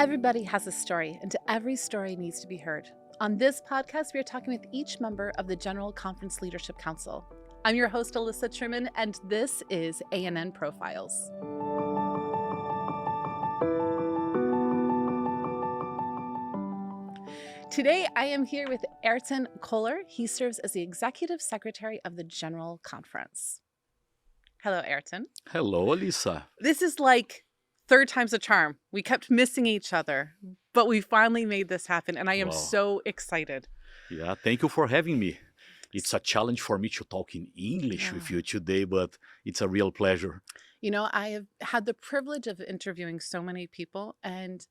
Everybody has a story, and every story needs to be heard. On this podcast, we are talking with each member of the General Conference Leadership Council. I'm your host, Alyssa Truman, and this is A&N Profiles. Today, I am here with Erton Köhler. He serves as the Executive Secretary of the General Conference. Hello, Erton. Hello, Alyssa. This is like third time's a charm. We kept missing each other, but we finally made this happen, and I am so excited. Yeah, thank you for having me. It's a challenge for me to talk in English with you today, but it's a real pleasure. You know, I have had the privilege of interviewing so many people, and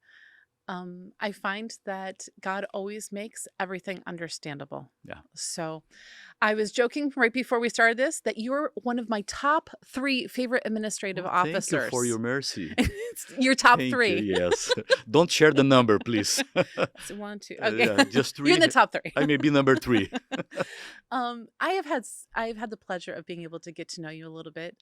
I find that God always makes everything understandable. Yeah. So I was joking right before we started this that you're one of my top 3 favorite administrative officers. Thank you for your mercy. Your top Thank 3. You, yes. Don't share the number, please. So 1, 2. Okay. Yeah, just 3. You're in the top 3. I may be number 3. I've had the pleasure of being able to get to know you a little bit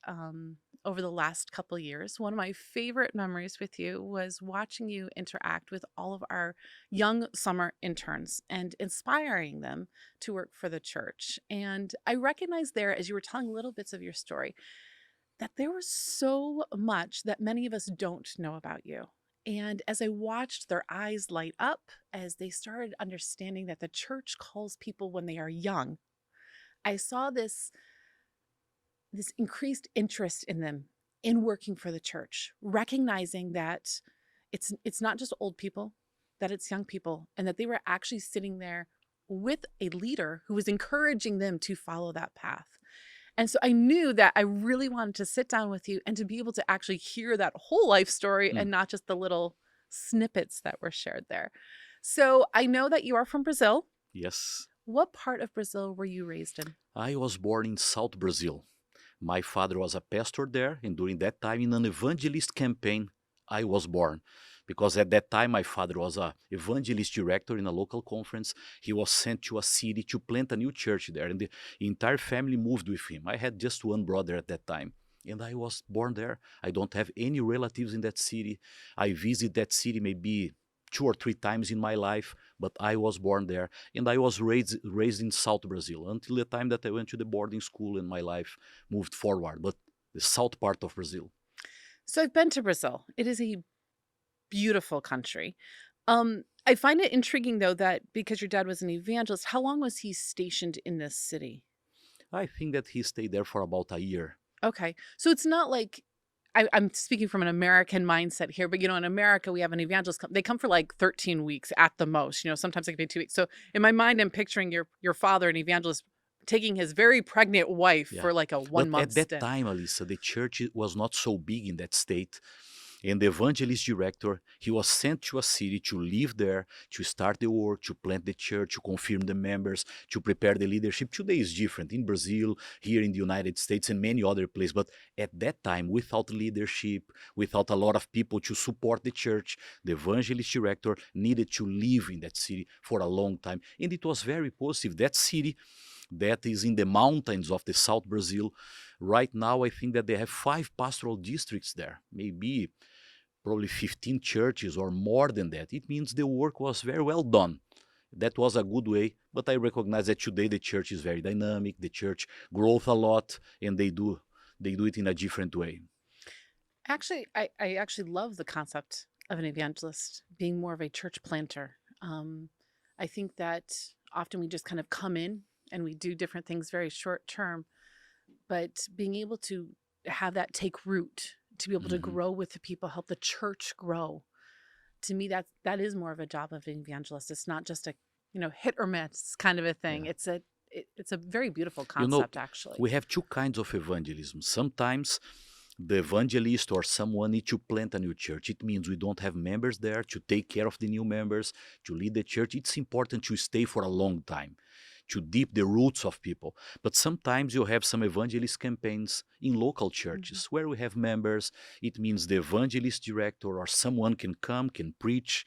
over the last couple of years. One of my favorite memories with you was watching you interact with all of our young summer interns and inspiring them to work for the church. And I recognized there, as you were telling little bits of your story, that there was so much that many of us don't know about you. And as I watched their eyes light up as they started understanding that the church calls people when they are young, I saw this increased interest in them in working for the church, recognizing that it's not just old people, that it's young people, and that they were actually sitting there with a leader who was encouraging them to follow that path. And so I knew that I really wanted to sit down with you and to be able to actually hear that whole life story and not just the little snippets that were shared there. So I know that you are from Brazil. Yes. What part of Brazil were you raised in? I was born in South Brazil. My father was a pastor there, and during that time, in an evangelist campaign, I was born. Because at that time, my father was an evangelist director in a local conference. He was sent to a city to plant a new church there, and the entire family moved with him. I had just one brother at that time, and I was born there. I don't have any relatives in that city. I visit that city maybe 2 or 3 times in my life, but I was born there, and I was raised in South Brazil until the time that I went to the boarding school and my life moved forward, but the south part of Brazil. So I've been to Brazil. It is a beautiful country. I find it intriguing, though, that because your dad was an evangelist, how long was he stationed in this city? I think that he stayed there for about a year. Okay. So it's not like, I'm speaking from an American mindset here, but, in America, we have an evangelist. They come for like 13 weeks at the most. Sometimes it can be 2 weeks. So in my mind, I'm picturing your father, an evangelist, taking his very pregnant wife for like a 1 month stint. At that stint. time, Alyssa, the church was not so big in that state. And the evangelist director, he was sent to a city to live there, to start the work, to plant the church, to confirm the members, to prepare the leadership. Today is different in Brazil, here in the United States, and many other places. But at that time, without leadership, without a lot of people to support the church, the evangelist director needed to live in that city for a long time. And it was very positive. That city that is in the mountains of the South Brazil. Right now, I think that they have 5 pastoral districts there, maybe probably 15 churches or more than that. It means the work was very well done. That was a good way, but I recognize that today the church is very dynamic, the church grows a lot, and they do it in a different way. Actually, I actually love the concept of an evangelist being more of a church planter. I think that often we just kind of come in and we do different things very short term, but being able to have that take root, to be able to grow with the people, help the church grow. To me, that is more of a job of an evangelist. It's not just a hit or miss kind of a thing. Yeah. It's a very beautiful concept, actually. We have 2 kinds of evangelism. Sometimes the evangelist or someone needs to plant a new church. It means we don't have members there to take care of the new members, to lead the church. It's important to stay for a long time, to deep the roots of people. But sometimes you have some evangelist campaigns in local churches where we have members. It means the evangelist director or someone can come, can preach,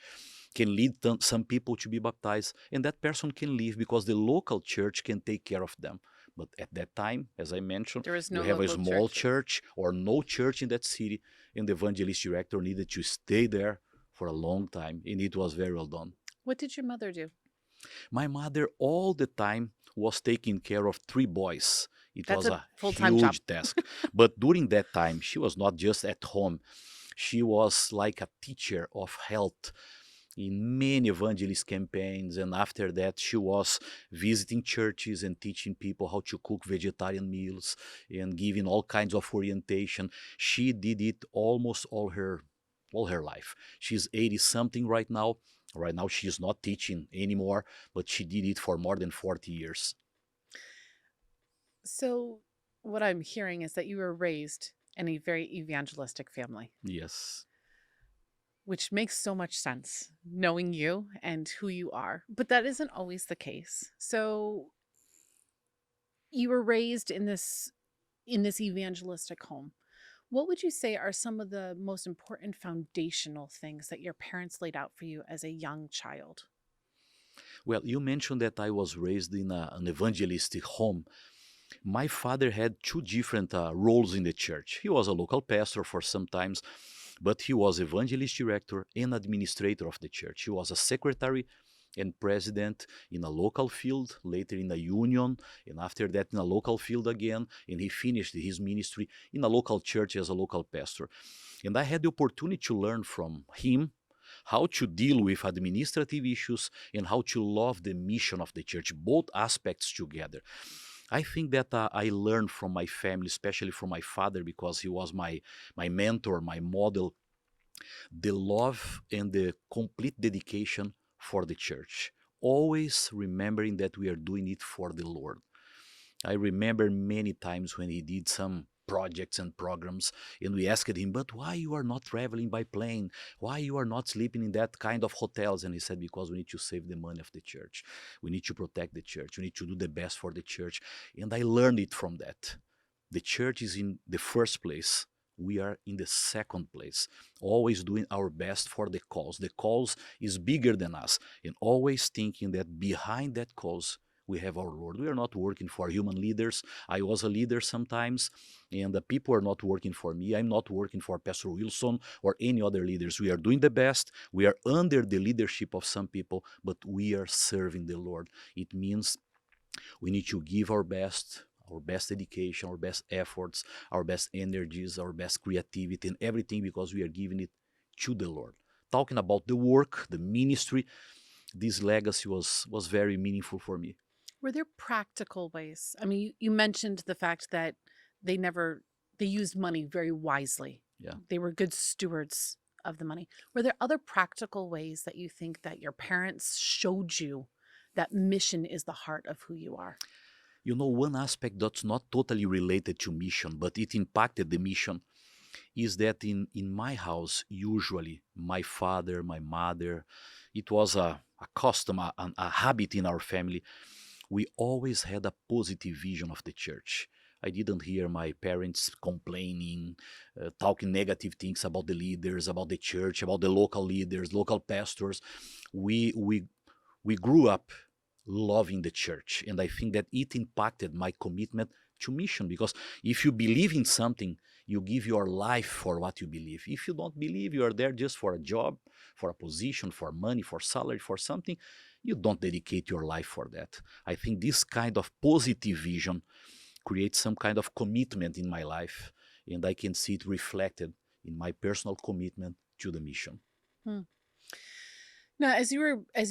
can lead some people to be baptized, and that person can leave because the local church can take care of them. But at that time, as I mentioned, we have a small church or no church in that city, and the evangelist director needed to stay there for a long time, and it was very well done. What did your mother do? My mother all the time was taking care of three boys. It That's was a a full-time job. huge task. But during that time, she was not just at home. She was like a teacher of health in many evangelist campaigns. And after that, she was visiting churches and teaching people how to cook vegetarian meals and giving all kinds of orientation. She did it almost all her life. She's 80 something right now. Right now, she's not teaching anymore, but she did it for more than 40 years. So what I'm hearing is that you were raised in a very evangelistic family, Yes. which makes so much sense knowing you and who you are. But that isn't always the case. So you were raised in this evangelistic home. What would you say are some of the most important foundational things that your parents laid out for you as a young child? Well, you mentioned that I was raised in an evangelistic home. My father had two different roles in the church. He was a local pastor for some times, but he was evangelist director and administrator of the church. He was a secretary and president in a local field, later in a union, and after that in a local field again. And he finished his ministry in a local church as a local pastor. And I had the opportunity to learn from him how to deal with administrative issues and how to love the mission of the church, both aspects together. I think that I learned from my family, especially from my father, because he was my mentor, my model, the love and the complete dedication for the church. Always remembering that we are doing it for the Lord. I remember many times when he did some projects and programs and we asked him, but why you are not traveling by plane? Why you are not sleeping in that kind of hotels? And he said, because we need to save the money of the church. We need to protect the church. We need to do the best for the church. And I learned it from that. The church is in the first place. We are in the second place, always doing our best for the cause. The cause is bigger than us, and always thinking that behind that cause we have our Lord. We are not working for human leaders. I was a leader sometimes, and the people are not working for me. I'm not working for Pastor Wilson or any other leaders. We are doing the best. We are under the leadership of some people, but we are serving the Lord. It means we need to give our best dedication, our best efforts, our best energies, our best creativity, and everything because we are giving it to the Lord. Talking about the work, the ministry, this legacy was very meaningful for me. Were there practical ways? I mean, you mentioned the fact that they never they used money very wisely. Yeah. They were good stewards of the money. Were there other practical ways that you think that your parents showed you that mission is the heart of who you are? You know, one aspect that's not totally related to mission, but it impacted the mission, is that in my house, usually my father, my mother, it was a custom, a habit in our family. We always had a positive vision of the church. I didn't hear my parents complaining, talking negative things about the leaders, about the church, about the local leaders, local pastors. We grew up loving the church, and I think that it impacted my commitment to mission, because if you believe in something, you give your life for what you believe. If you don't believe, you are there just for a job, for a position, for money, for salary, for something, you don't dedicate your life for that. I think this kind of positive vision creates some kind of commitment in my life, and I can see it reflected in my personal commitment to the mission. Hmm. Now, as you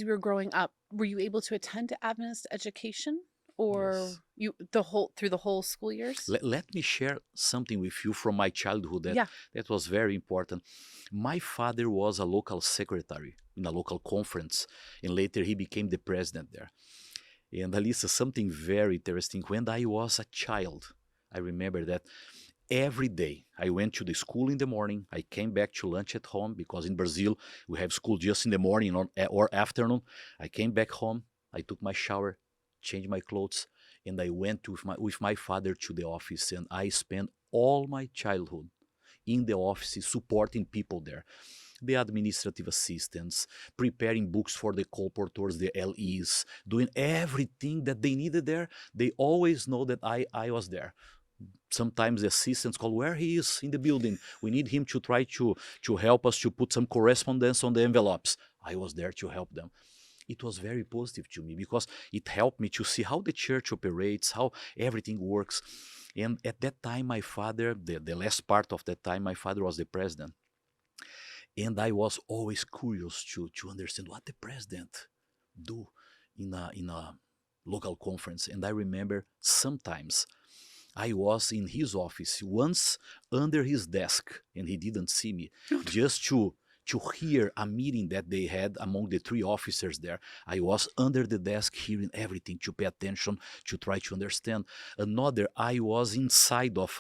were growing up, were you able to attend Adventist education, or Yes. you the whole through the whole school years? Let me share something with you from my childhood Yeah. that was very important. My father was a local secretary in a local conference, and later he became the president there. And Alyssa, something very interesting. When I was a child, I remember that every day I went to the school in the morning. I came back to lunch at home because in Brazil we have school just in the morning or afternoon. I came back home. I took my shower, changed my clothes, and I went with my father to the office. And I spent all my childhood in the office supporting people there, the administrative assistants, preparing books for the colporteurs, the LEs, doing everything that they needed there. They always know that I was there. Sometimes the assistants call, where he is in the building. We need him to try to help us to put some correspondence on the envelopes. I was there to help them. It was very positive to me because it helped me to see how the church operates, how everything works. And at that time, my father, the last part of that time, my father was the president. And I was always curious to understand what the president do in a local conference. And I remember sometimes I was in his office once under his desk and he didn't see me just to hear a meeting that they had among the three officers there. I was under the desk hearing everything to pay attention, to try to understand. Another, I was inside of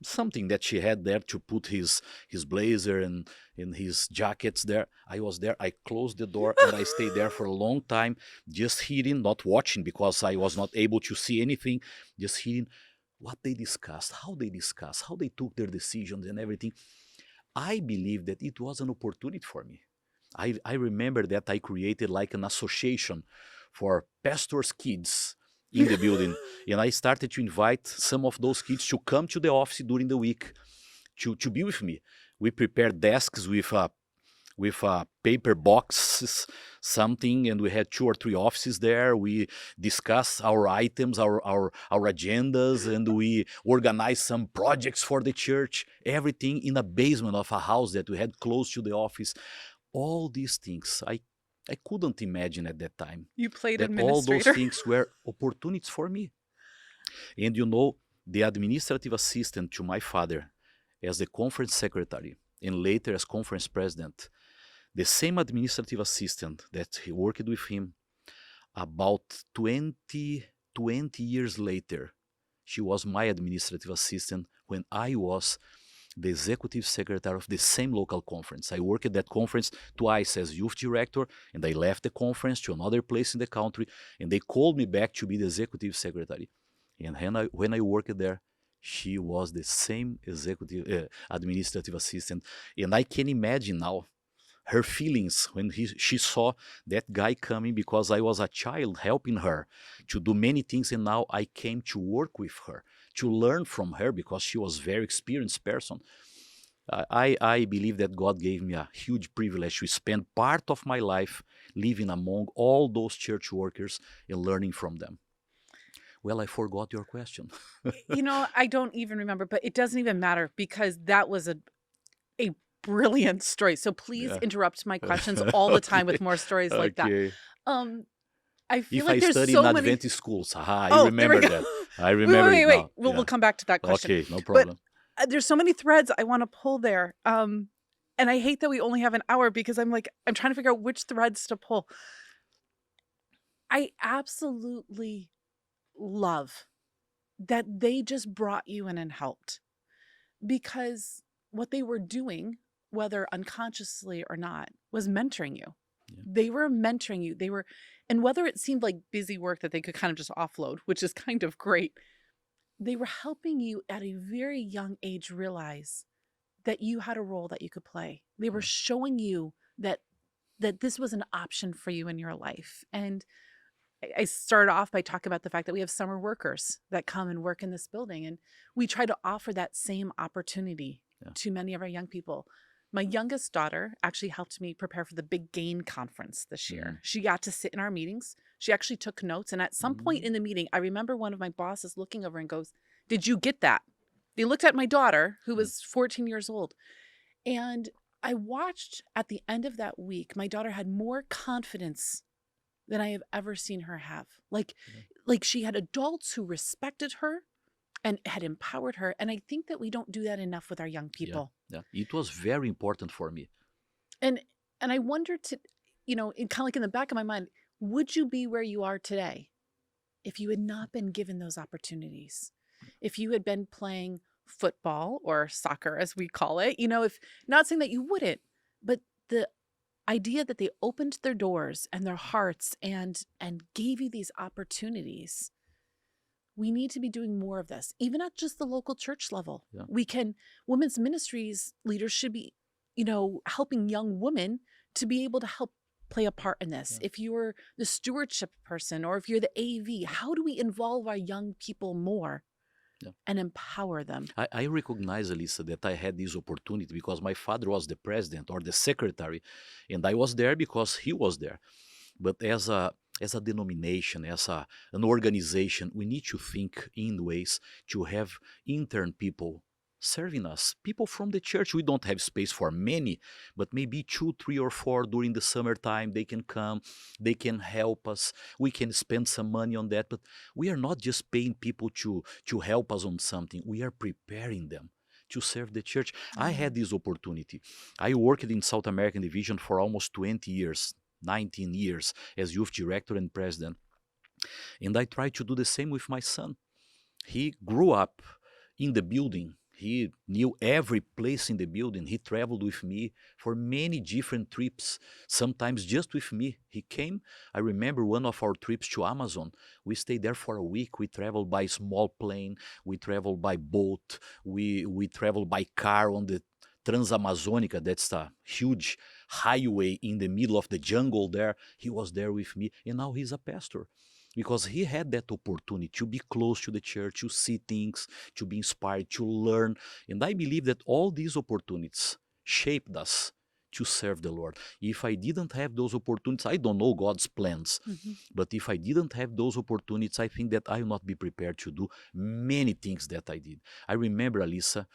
something that she had there to put his blazer and his jackets there. I was there. I closed the door and I stayed there for a long time, just hearing, not watching because I was not able to see anything, just hearing what they discussed, how they took their decisions and everything. I believe that it was an opportunity for me. I remember that I created like an association for pastors' kids in the building. And I started to invite some of those kids to come to the office during the week to be with me. We prepared desks with paper boxes, something, and we had 2 or 3 offices there. We discussed our items, our agendas, and we organized some projects for the church, everything in a basement of a house that we had close to the office. All these things, I couldn't imagine at that time You played that all those administrator. things were opportunities for me. And the administrative assistant to my father as the conference secretary and later as conference president, the same administrative assistant that he worked with him, about 20 years later, she was my administrative assistant when I was the executive secretary of the same local conference. I worked at that conference twice as youth director, and I left the conference to another place in the country, and they called me back to be the executive secretary. And when I worked there, she was the same executive administrative assistant. And I can imagine now her feelings when she saw that guy coming because I was a child helping her to do many things, and now I came to work with her, to learn from her because she was a very experienced person. I believe that God gave me a huge privilege to spend part of my life living among all those church workers and learning from them. Well, I forgot your question. I don't even remember, but it doesn't even matter because that was a brilliant story. So please Yeah. interrupt my questions all the time with Okay. more stories like that. Okay. Um, I feel If I like there's study in so many. Adventist schools, I Oh, there we remember go. that. I Wait, remember wait, it wait, wait. now. We'll Yeah. come back to that question. Okay, no But problem. there's so many threads I want to pull there. And I hate that we only have an hour because I'm trying to figure out which threads to pull. I absolutely love that they just brought you in and helped, because what they were doing, whether unconsciously or not, was mentoring you. Yeah. They were mentoring you. And whether it seemed like busy work that they could kind of just offload, which is kind of great, they were helping you at a very young age realize that you had a role that you could play. They were Yeah. showing you that this was an option for you in your life. And I started off by talking about the fact that we have summer workers that come and work in this building, and we try to offer that same opportunity to many of our young people. My youngest daughter actually helped me prepare for the Big Gain conference this year. She got to sit in our meetings. She actually took notes. And at some point in the meeting, I remember one of my bosses looking over and goes, "Did you get that?" They looked at my daughter, who was 14 years old. And I watched at the end of that week, my daughter had more confidence than I have ever seen her have. Like she had adults who respected her and had empowered her. And I think that we don't do that enough with our young people. Yeah. It was very important for me. And I wonder kind of like in the back of my mind, would you be where you are today if you had not been given those opportunities? If you had been playing football or soccer, as we call it, if not saying that you wouldn't, but the idea that they opened their doors and their hearts and gave you these opportunities. We need to be doing more of this, even at just the local church level. Yeah. Women's ministries leaders should be, helping young women to be able to help play a part in this. Yeah. If you're the stewardship person or if you're the AV, how do we involve our young people more? and empower them. I recognize, Alyssa, that I had this opportunity because my father was the president or the secretary, and I was there because he was there. But as a denomination, an organization, we need to think in ways to have intern people serving us. People from the church, we don't have space for many, but maybe 2, 3, or 4 during the summertime, they can come, they can help us, we can spend some money on that. But we are not just paying people to help us on something, we are preparing them to serve the church. I had Amen. this opportunity. I worked in South American Division for almost 20 years, 19 years as youth director and president. And I tried to do the same with my son. He grew up in the building. He knew every place in the building. He traveled with me for many different trips, sometimes just with me. He came, I remember one of our trips to Amazon. We stayed there for a week. We traveled by small plane. We traveled by boat. We traveled by car on the Transamazonica. That's a huge highway in the middle of the jungle there. He was there with me. And now he's a pastor because he had that opportunity to be close to the church, to see things, to be inspired, to learn. And I believe that all these opportunities shaped us to serve the Lord. If I didn't have those opportunities, I don't know God's plans, Mhm. but if I didn't have those opportunities, I think that I will not be prepared to do many things that I did. I remember, Alyssa,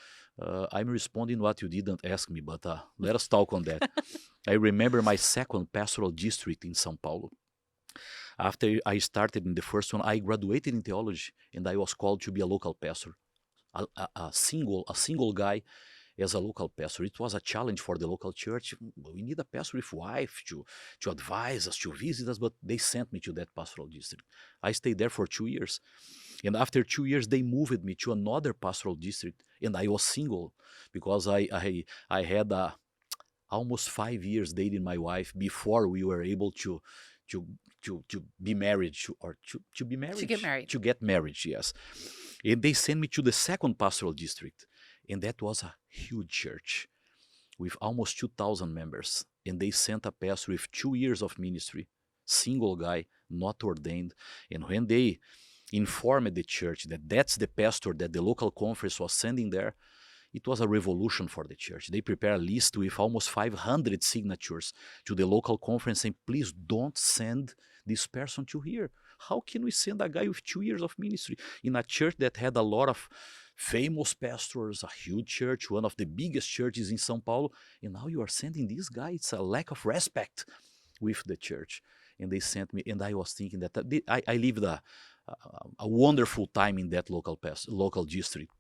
I'm responding what you didn't ask me, but let us talk on that. I remember my second pastoral district in São Paulo. After I started in the first one, I graduated in theology, and I was called to be a local pastor, a single guy as a local pastor. It was a challenge for the local church. We need a pastor with wife to advise us, to visit us, but they sent me to that pastoral district. I stayed there for 2 years. And after 2 years, they moved me to another pastoral district, and I was single because I had almost 5 years dating my wife before we were able to to be married to be To married get married. to get married, yes. And they sent me to the second pastoral district, and that was a huge church with almost 2,000 members. And they sent a pastor with 2 years of ministry, single guy, not ordained. And when they informed the church that that's the pastor that the local conference was sending there, it was a revolution for the church. They prepared a list with almost 500 signatures to the local conference saying, please don't send this person to here. How can we send a guy with 2 years of ministry in a church that had a lot of famous pastors, a huge church, one of the biggest churches in São Paulo, and now you are sending this guy? It's a lack of respect with the church. And they sent me, and I was thinking that I lived a wonderful time in that local district.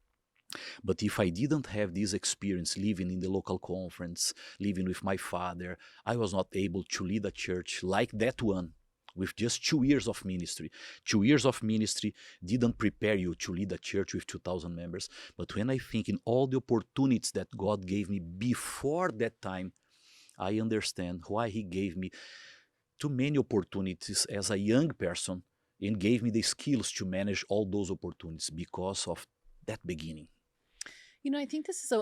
But if I didn't have this experience living in the local conference, living with my father, I was not able to lead a church like that one with just 2 years of ministry. 2 years of ministry didn't prepare you to lead a church with 2,000 members. But when I think in all the opportunities that God gave me before that time, I understand why He gave me too many opportunities as a young person and gave me the skills to manage all those opportunities because of that beginning. I think this is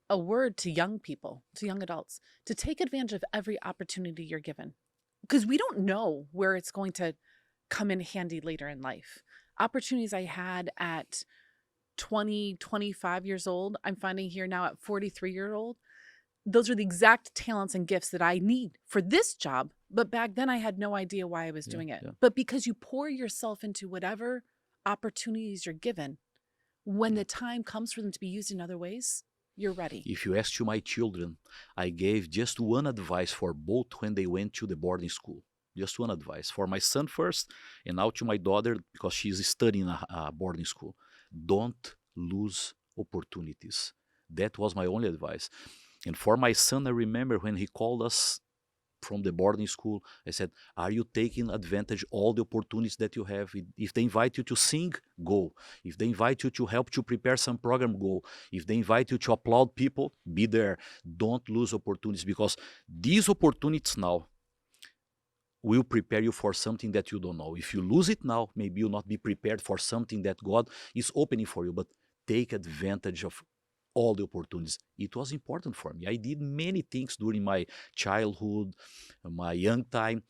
a word to young people, to young adults, to take advantage of every opportunity you're given. Because we don't know where it's going to come in handy later in life. Opportunities I had at 20, 25 years old, I'm finding here now at 43-year old, those are the exact talents and gifts that I need for this job. But back then I had no idea why I was Yeah, doing it. yeah. But because you pour yourself into whatever opportunities you're given, when the time comes for them to be used in other ways, you're ready. If you ask to my children, I gave just one advice for both when they went to the boarding school. Just one advice. For my son first, and now to my daughter, because she's studying a boarding school. Don't lose opportunities. That was my only advice. And for my son, I remember when he called us from the boarding school, I said, are you taking advantage all the opportunities that you have? If they invite you to sing, go. If they invite you to help to prepare some program, go. If they invite you to applaud people, be there. Don't lose opportunities, because these opportunities now will prepare you for something that you don't know. If you lose it now, maybe you'll not be prepared for something that God is opening for you, but take advantage of all the opportunities. It was important for me. I did many things during my childhood, my young time,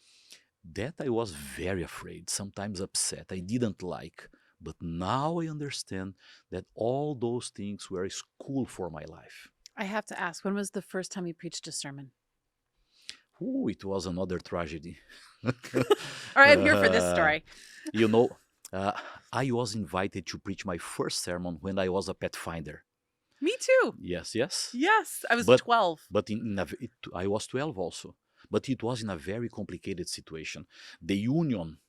that I was very afraid, sometimes upset. I didn't like. But now I understand that all those things were school for my life. I have to ask, when was the first time you preached a sermon? Ooh, it was another tragedy. All right, I'm here for this uh, story. you know, uh, I was invited to preach my first sermon when I was a pathfinder. Me too. Yes, yes. Yes, I was But 12. but I was 12 also. But it was in a very complicated situation. The union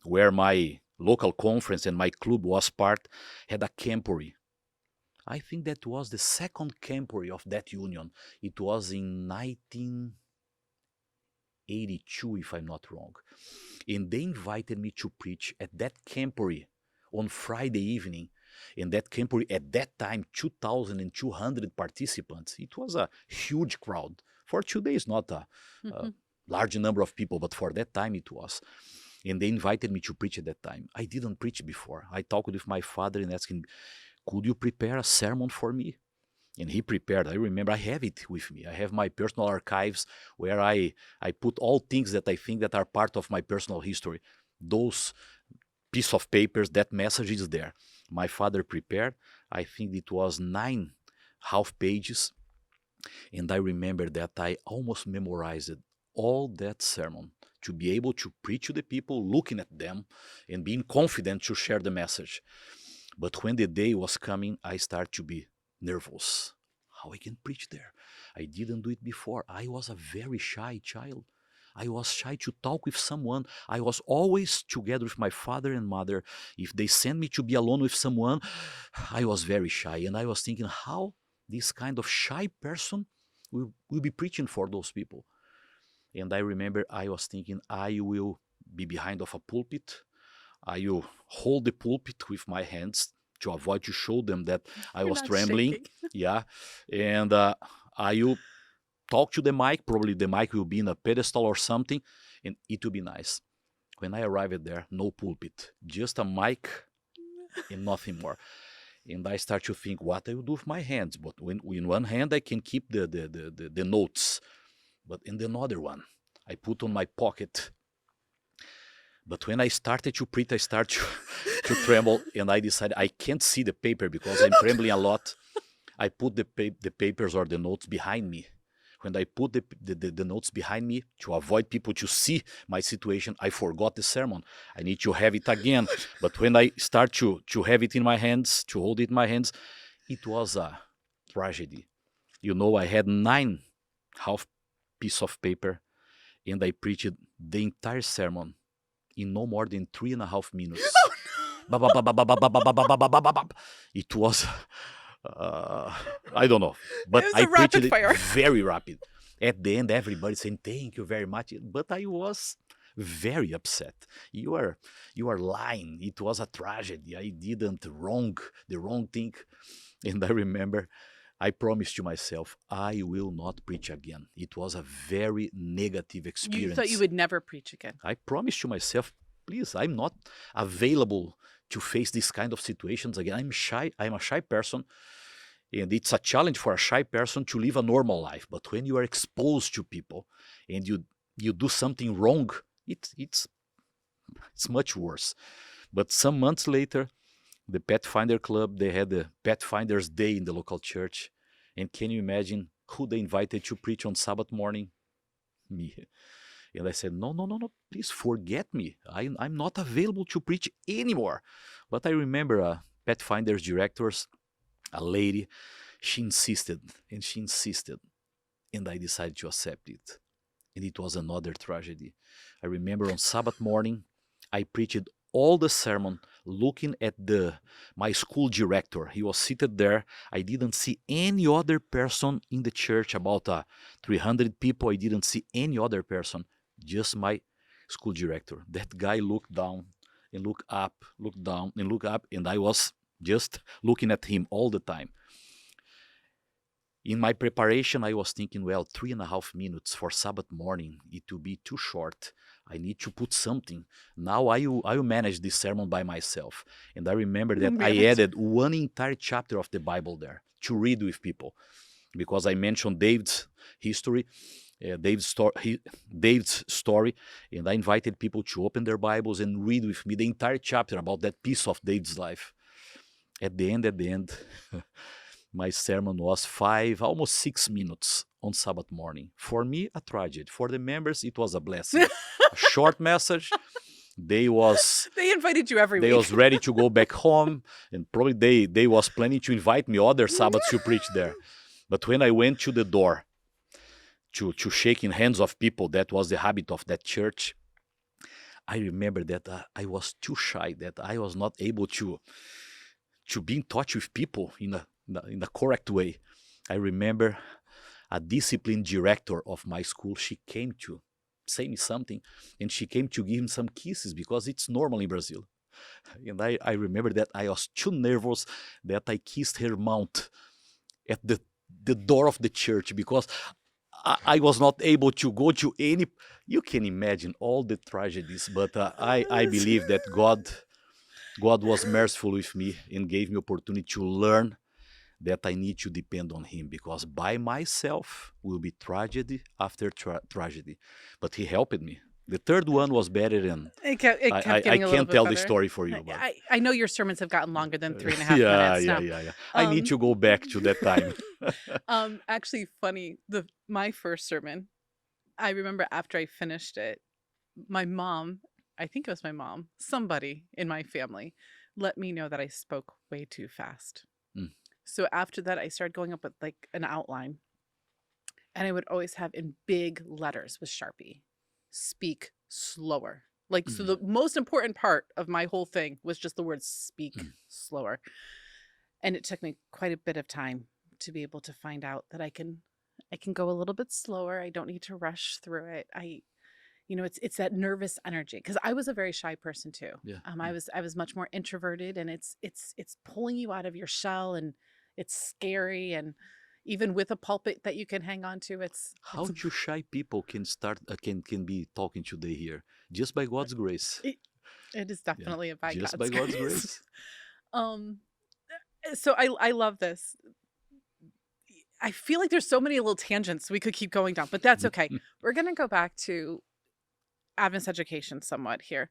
where my local conference and my club was part had a camporee. I think that was the second camporee of that union. It was in 1982, if I'm not wrong. And they invited me to preach at that camporee on Friday evening. In that camporee, at that time, 2,200 participants. It was a huge crowd. For today, it's not a Mhm. large number of people, but for that time it was. And they invited me to preach at that time. I didn't preach before. I talked with my father and asked him, could you prepare a sermon for me? And he prepared. I remember I have it with me. I have my personal archives where I put all things that I think that are part of my personal history. Those piece of papers, that message is there. My father prepared. I think it was 9 half pages. And I remember that I almost memorized all that sermon to be able to preach to the people, looking at them and being confident to share the message. But when the day was coming, I started to be nervous. How I can preach there? I didn't do it before. I was a very shy child. I was shy to talk with someone. I was always together with my father and mother. If they sent me to be alone with someone, I was very shy. And I was thinking, how this kind of shy person will be preaching for those people. And I remember I was thinking, I will be behind of a pulpit. I will hold the pulpit with my hands to avoid to show them that I You're was not trembling. shaking. Yeah. And I will talk to the mic. Probably the mic will be in a pedestal or something, and it will be nice. When I arrived there, no pulpit, just a mic and nothing more. And I start to think what I will do with my hands. But when in one hand I can keep the notes, but in the other one I put on my pocket. But when I started to print, I start to tremble, and I decided I can't see the paper because I'm trembling a lot. I put the papers or the notes behind me. When I put the notes behind me to avoid people to see my situation, I forgot the sermon. I need to have it again. But when I start to have it in my hands, to hold it in my hands, it was a tragedy. I had 9 half piece of paper, and I preached the entire sermon in no more than 3.5 minutes. Ba, ba, ba, ba, ba, ba, ba, ba, ba, ba, ba, ba, ba, ba. It was, uh, I don't know, It but was I a preached rapid it fire. very rapid. At the end, everybody saying thank you very much, but I was very upset. You are lying. It was a tragedy. I didn't the wrong thing, and I remember I promised to myself I will not preach again. It was a very negative You thought you experience. would never preach again. I promised to myself, please, I'm not available to face this kind of situations again. I'm shy. I'm a shy person. And it's a challenge for a shy person to live a normal life. But when you are exposed to people and you do something wrong, it's much worse. But some months later, the Pathfinder Club, they had the Pathfinder's Day in the local church. And can you imagine who they invited to preach on Sabbath morning? Me. And I said, no, no, no, no, please forget me. I'm not available to preach anymore. But I remember Pathfinder's directors, a lady, she insisted and she insisted. And I decided to accept it. And it was another tragedy. I remember on Sabbath morning, I preached all the sermon looking at my school director. He was seated there. I didn't see any other person in the church, about 300 people. I didn't see any other person, just my school director. That guy looked down and looked up, looked down and looked up, and I was just looking at him all the time. In my preparation, I was thinking, well, 3.5 minutes for Sabbath morning, it will be too short. I need to put something. Now I will manage this sermon by myself. And I remember that I Manage. added one entire chapter of the Bible there to read with people. because I mentioned David's history, David's story, and I invited people to open their Bibles and read with me the entire chapter about that piece of David's life. At the end, my sermon was almost 6 minutes on Sabbath morning. For me, a tragedy. For the members, it was a blessing. A short message. They was invited you every they week. was ready to go back home, and probably they was planning to invite me other Sabbaths to preach there. But when I went to the door to shaking hands of people, that was the habit of that church. I remember that I was too shy, that I was not able to be in touch with people in a correct way. I remember a discipline director of my school. She came to say me something, and she came to give me some kisses because it's normal in Brazil. And I remember that I was too nervous that I kissed her mouth at the door of the church because I was not able to go to any. You can imagine all the tragedies, but I believe that God was merciful with me and gave me opportunity to learn that I need to depend on him, because by myself will be tragedy after tragedy. But he helped me. The third one was better than It kept I getting a little can't bit tell the better. story for you, but I know your sermons have gotten longer than 3.5 yeah, minutes now. I need to go back to that time. Actually, funny. My first sermon, I remember after I finished it, my mom, I think it was my mom, somebody in my family, let me know that I spoke way too fast. Mm. So after that, I started going up with like an outline, and I would always have in big letters with Sharpie, speak slower. Like, so the most important part of my whole thing was just the word speak slower. And it took me quite a bit of time to be able to find out that I can go a little bit slower. I don't need to rush through it. It's that nervous energy, because I was a very shy person too. Yeah. I was much more introverted, and it's pulling you out of your shell, and it's scary. And even with a pulpit that you can hang on to, How do shy people can start can be talking today here? Just by God's grace. It is definitely by just God's by God's grace. grace. So I love this. I feel like there's so many little tangents we could keep going down, but that's okay. We're going to go back to Adventist education somewhat here.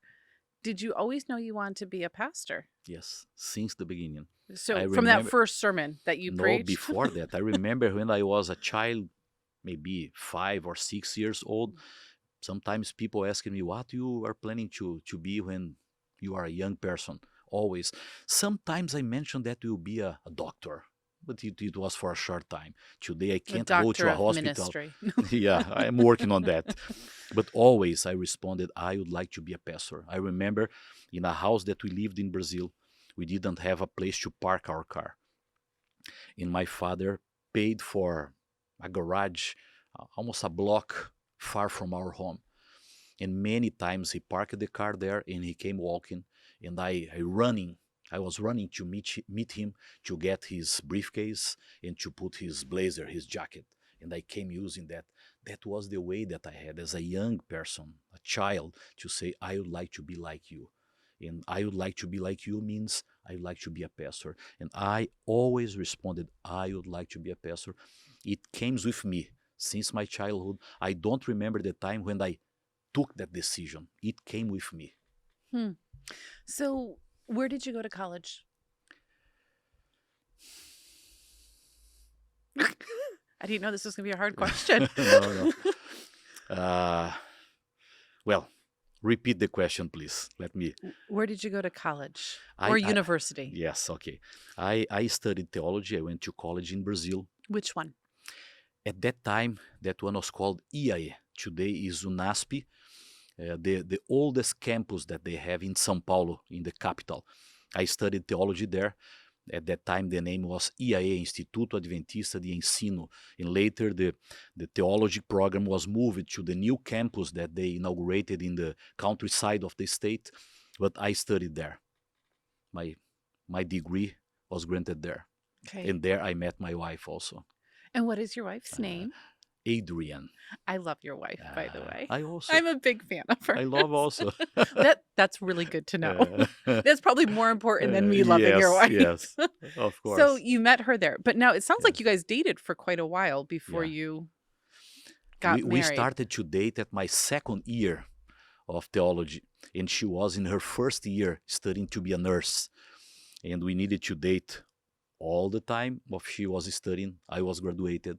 Did you always know you wanted to be a pastor? Yes, since the beginning. So from that first sermon that you preached? No, before that. I remember when I was a child, maybe 5 or 6 years old, sometimes people asking me what you are planning to be when you are a young person. Always. Sometimes I mentioned that you'll be a doctor, but it was for a short time. Today I can't go to a hospital. Yeah, I'm working on that. But always I responded, I would like to be a pastor. I remember in a house that we lived in Brazil, we didn't have a place to park our car. And my father paid for a garage almost a block far from our home. And many times he parked the car there and he came walking, and I was running to meet him, to get his briefcase and to put his blazer, his jacket. And I came using that. That was the way that I had as a young person, a child, to say, I would like to be like you. And I would like to be like you means I would like to be a pastor. And I always responded, I would like to be a pastor. It came with me since my childhood. I don't remember the time when I took that decision. It came with me. So where did you go to college? I didn't know this was going to be a hard question. No. Well, repeat the question, please. Where did you go to college or university? Yes, okay. I studied theology. I went to college in Brazil. Which one? At that time, that one was called IAE. Today is UNASP, the oldest campus that they have in São Paulo, in the capital. I studied theology there. At that time, the name was IAE, Instituto Adventista de Ensino. And later, the theology program was moved to the new campus that they inaugurated in the countryside of the state. But I studied there. My degree was granted there. Okay. And there I met my wife also. And what is your wife's name? Adrian. I love your wife, by the way. I also. I'm a big fan of I hers. love also. That's really good to know. Uh, That's probably more important than me loving your yes, wife. yes, of So course. you met her there, but now it sounds like Yes, you guys dated for quite a while before yeah. you got We married. started to date at my second year of theology, and she was in her first year studying to be a nurse, and we needed to date all the time of she was studying. I was graduated,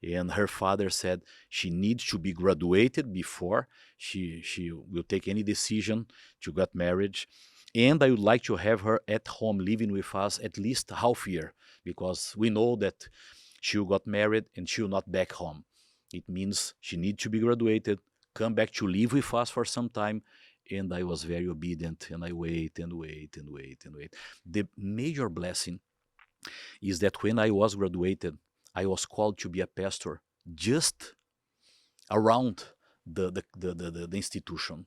and her father said she needs to be graduated before she will take any decision to get married, and I would like to have her at home living with us at least half year, because we know that she got married and she will not back home. It means she needs to be graduated, come back to live with us for some time. And I was very obedient, and I wait and wait and wait and wait. The major blessing is that when I was graduated, I was called to be a pastor just around the institution.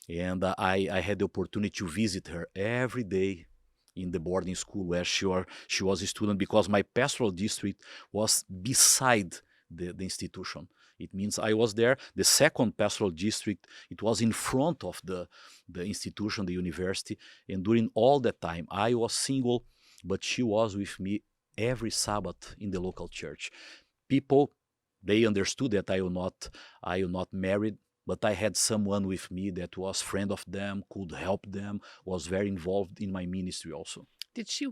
And I had the opportunity to visit her every day in the boarding school where she was a student, because my pastoral district was beside the institution. It means I was there. The second pastoral district, it was in front of the institution, the university. And during all that time, I was single, but she was with me every Sabbath in the local church. People, they understood that I will not marry, but I had someone with me that was friend of them, could help them, was very involved in my ministry also. Did she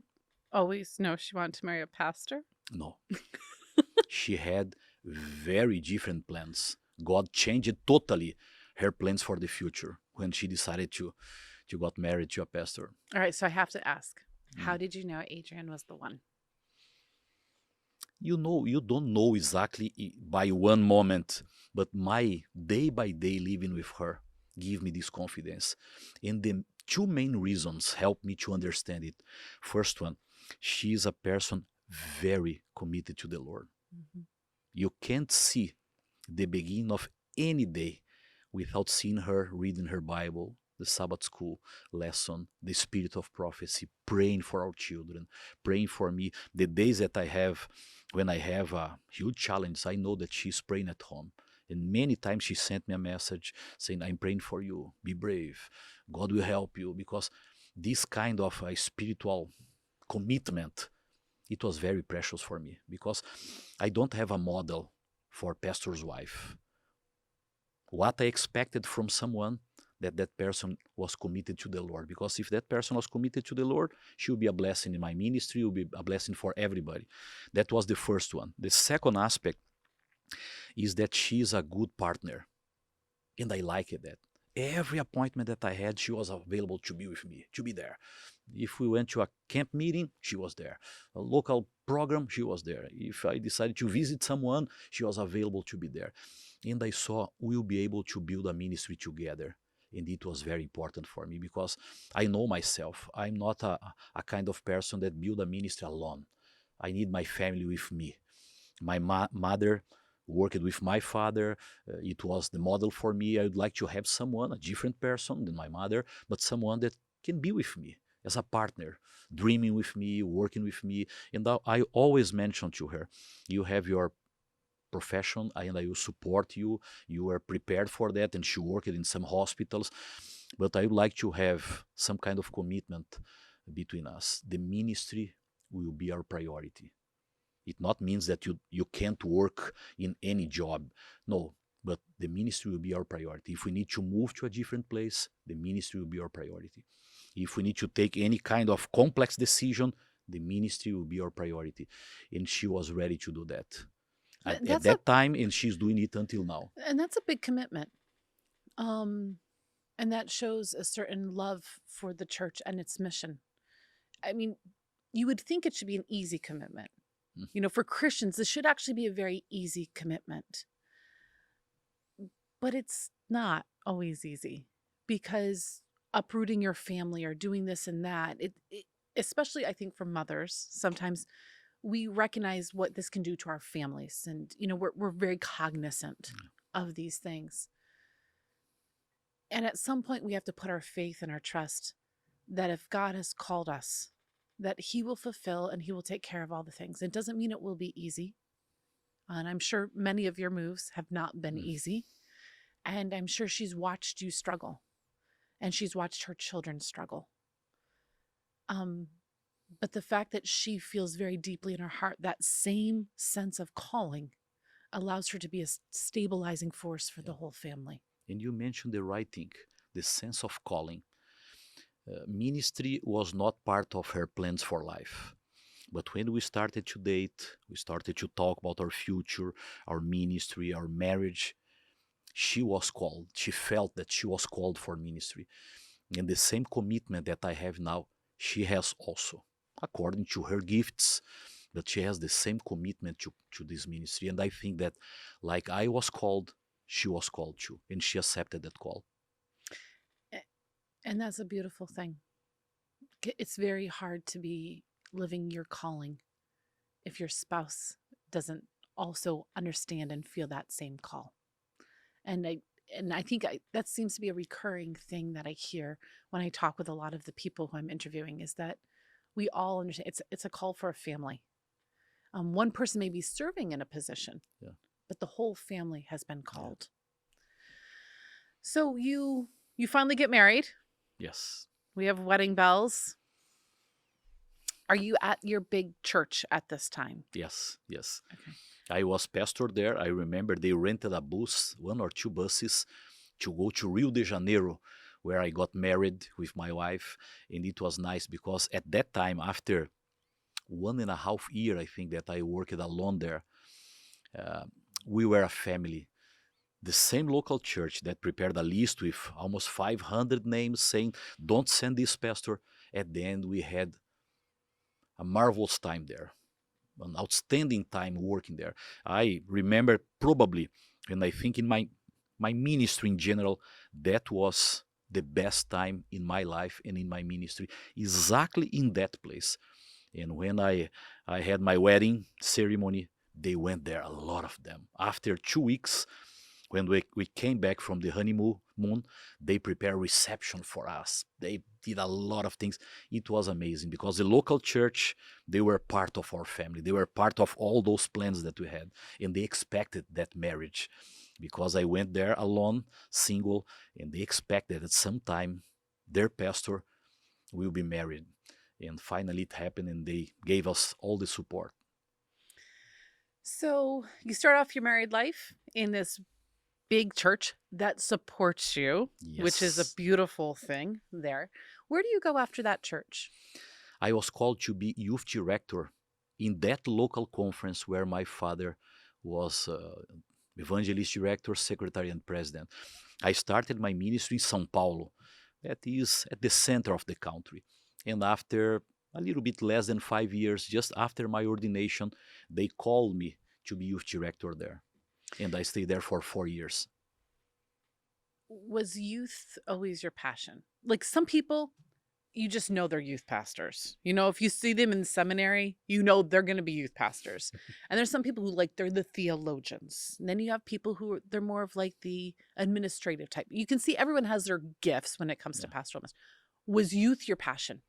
always know she wanted to marry a pastor? No, she had very different plans. God changed totally her plans for the future when she decided to got married to a pastor. All right, so I have to ask, how Mm. did you know Adrian was the one? You don't know exactly by one moment, but my day by day living with her give me this confidence. And the two main reasons help me to understand it. First one, she is a person very committed to the Lord. Mhm. You can't see the beginning of any day without seeing her reading her Bible, the Sabbath school lesson, the spirit of prophecy, praying for our children, praying for me. The days that when I have a huge challenge, I know that she's praying at home. And many times she sent me a message saying, I'm praying for you, be brave, God will help you. Because this kind of a spiritual commitment, it was very precious for me, because I don't have a model for pastor's wife. What I expected from someone, that person was committed to the Lord. Because if that person was committed to the Lord, she will be a blessing in my ministry, will be a blessing for everybody. That was the first one. The second aspect is that she is a good partner. And I liked that. Every appointment that I had, she was available to be with me, to be there. If we went to a camp meeting, she was there. A local program, she was there. If I decided to visit someone, she was available to be there. And I saw we'll be able to build a ministry together. And it was very important for me, because I know myself. I'm not a kind of person that build a ministry alone. I need my family with me. My mother worked with my father. It was the model for me. I would like to have someone, a different person than my mother, but someone that can be with me as a partner, dreaming with me, working with me. And I always mention to her, you have your profession and I will support you. You are prepared for that. And she worked in some hospitals. But I would like to have some kind of commitment between us. The ministry will be our priority. It not means that you can't work in any job. No, but the ministry will be our priority. If we need to move to a different place, the ministry will be our priority. If we need to take any kind of complex decision, the ministry will be our priority. And she was ready to do that at That's a that time, and she's doing it until now. and that's a big commitment. Um, and that shows a certain love for the church and its mission. I mean, you would think it should be an easy commitment. Mm. You know, for Christians, this should actually be a very easy commitment. But it's not always easy, because uprooting your family or doing this and that, especially I think for mothers, sometimes we recognize what this can do to our families. And, you know, we're very cognizant of these things. And at some point, we have to put our faith and our trust that if God has called us, that he will fulfill and he will take care of all the things. It doesn't mean it will be easy. And I'm sure many of your moves have not been Mm. easy. And I'm sure she's watched you struggle and she's watched her children struggle. Um, but the fact that she feels very deeply in her heart that same sense of calling allows her to be a stabilizing force for the Yeah. whole family. And you mentioned the right thing, the sense of calling. Ministry was not part of her plans for life. But when we started to date, we started to talk about our future, our ministry, our marriage, she was called. She felt that she was called for ministry. And the same commitment that I have now, she has also, according to her gifts, but she has the same commitment to this ministry. And I think that, like I was called, she was called too. And she accepted that call. And that's a beautiful thing. It's very hard to be living your calling if your spouse doesn't also understand and feel that same call. And I think that seems to be a recurring thing that I hear when I talk with a lot of the people who I'm interviewing is that we all understand it's a call for a family. One person may be serving in a position, Yeah. but the whole family has been Yeah. called. So you finally get married. Yes. We have wedding bells. Are you at your big church at this time? Yes. Yes. Okay. I was pastor there. I remember they rented a bus, one or two buses, to go to Rio de Janeiro, where I got married with my wife. And it was nice because at that time, after 1.5 years, I think that I worked alone there, uh, we were a family. The same local church that prepared a list with almost 500 names saying, don't send this pastor. At the end, we had a marvelous time there, an outstanding time working there. I remember probably, and I think in my ministry in general, that was the best time in my life and in my ministry, exactly in that place. And when I had my wedding ceremony, they went there, a lot of them. After 2 weeks, when we came back from the honeymoon, they prepared reception for us. They did a lot of things. It was amazing because the local church, they were part of our family. They were part of all those plans that we had. And they expected that marriage because I went there alone, single, and they expected at some time their pastor will be married. And finally it happened and they gave us all the support. So you start off your married life in this big church that supports you, which is a Yes. beautiful thing there. Where do you go after that church? I was called to be youth director in that local conference where my father was evangelist director, secretary, and president. I started my ministry in São Paulo, that is at the center of the country. And after a little bit less than 5 years, just after my ordination, they called me to be youth director there. And I stayed there for 4 years. Was youth always your passion? Like some people, you just know they're youth pastors. You know, if you see them in seminary, you know they're going to be youth pastors. And there's some people who like they're the theologians. And then you have people who they're more of like the administrative type. You can see everyone has their gifts when it comes to Yeah. pastoral ministry. Was youth your passion?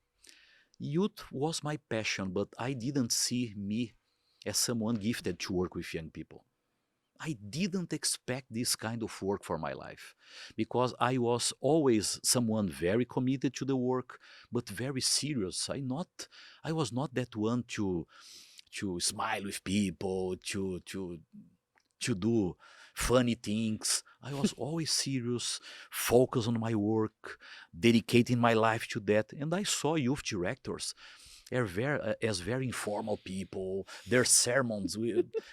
Youth was my passion, but I didn't see me as someone gifted to work with young people. I didn't expect this kind of work for my life because I was always someone very committed to the work, but very serious. I was not that one to smile with people, to do funny things. I was always serious, focused on my work, dedicating my life to that. And I saw youth directors as very informal people. Their sermons,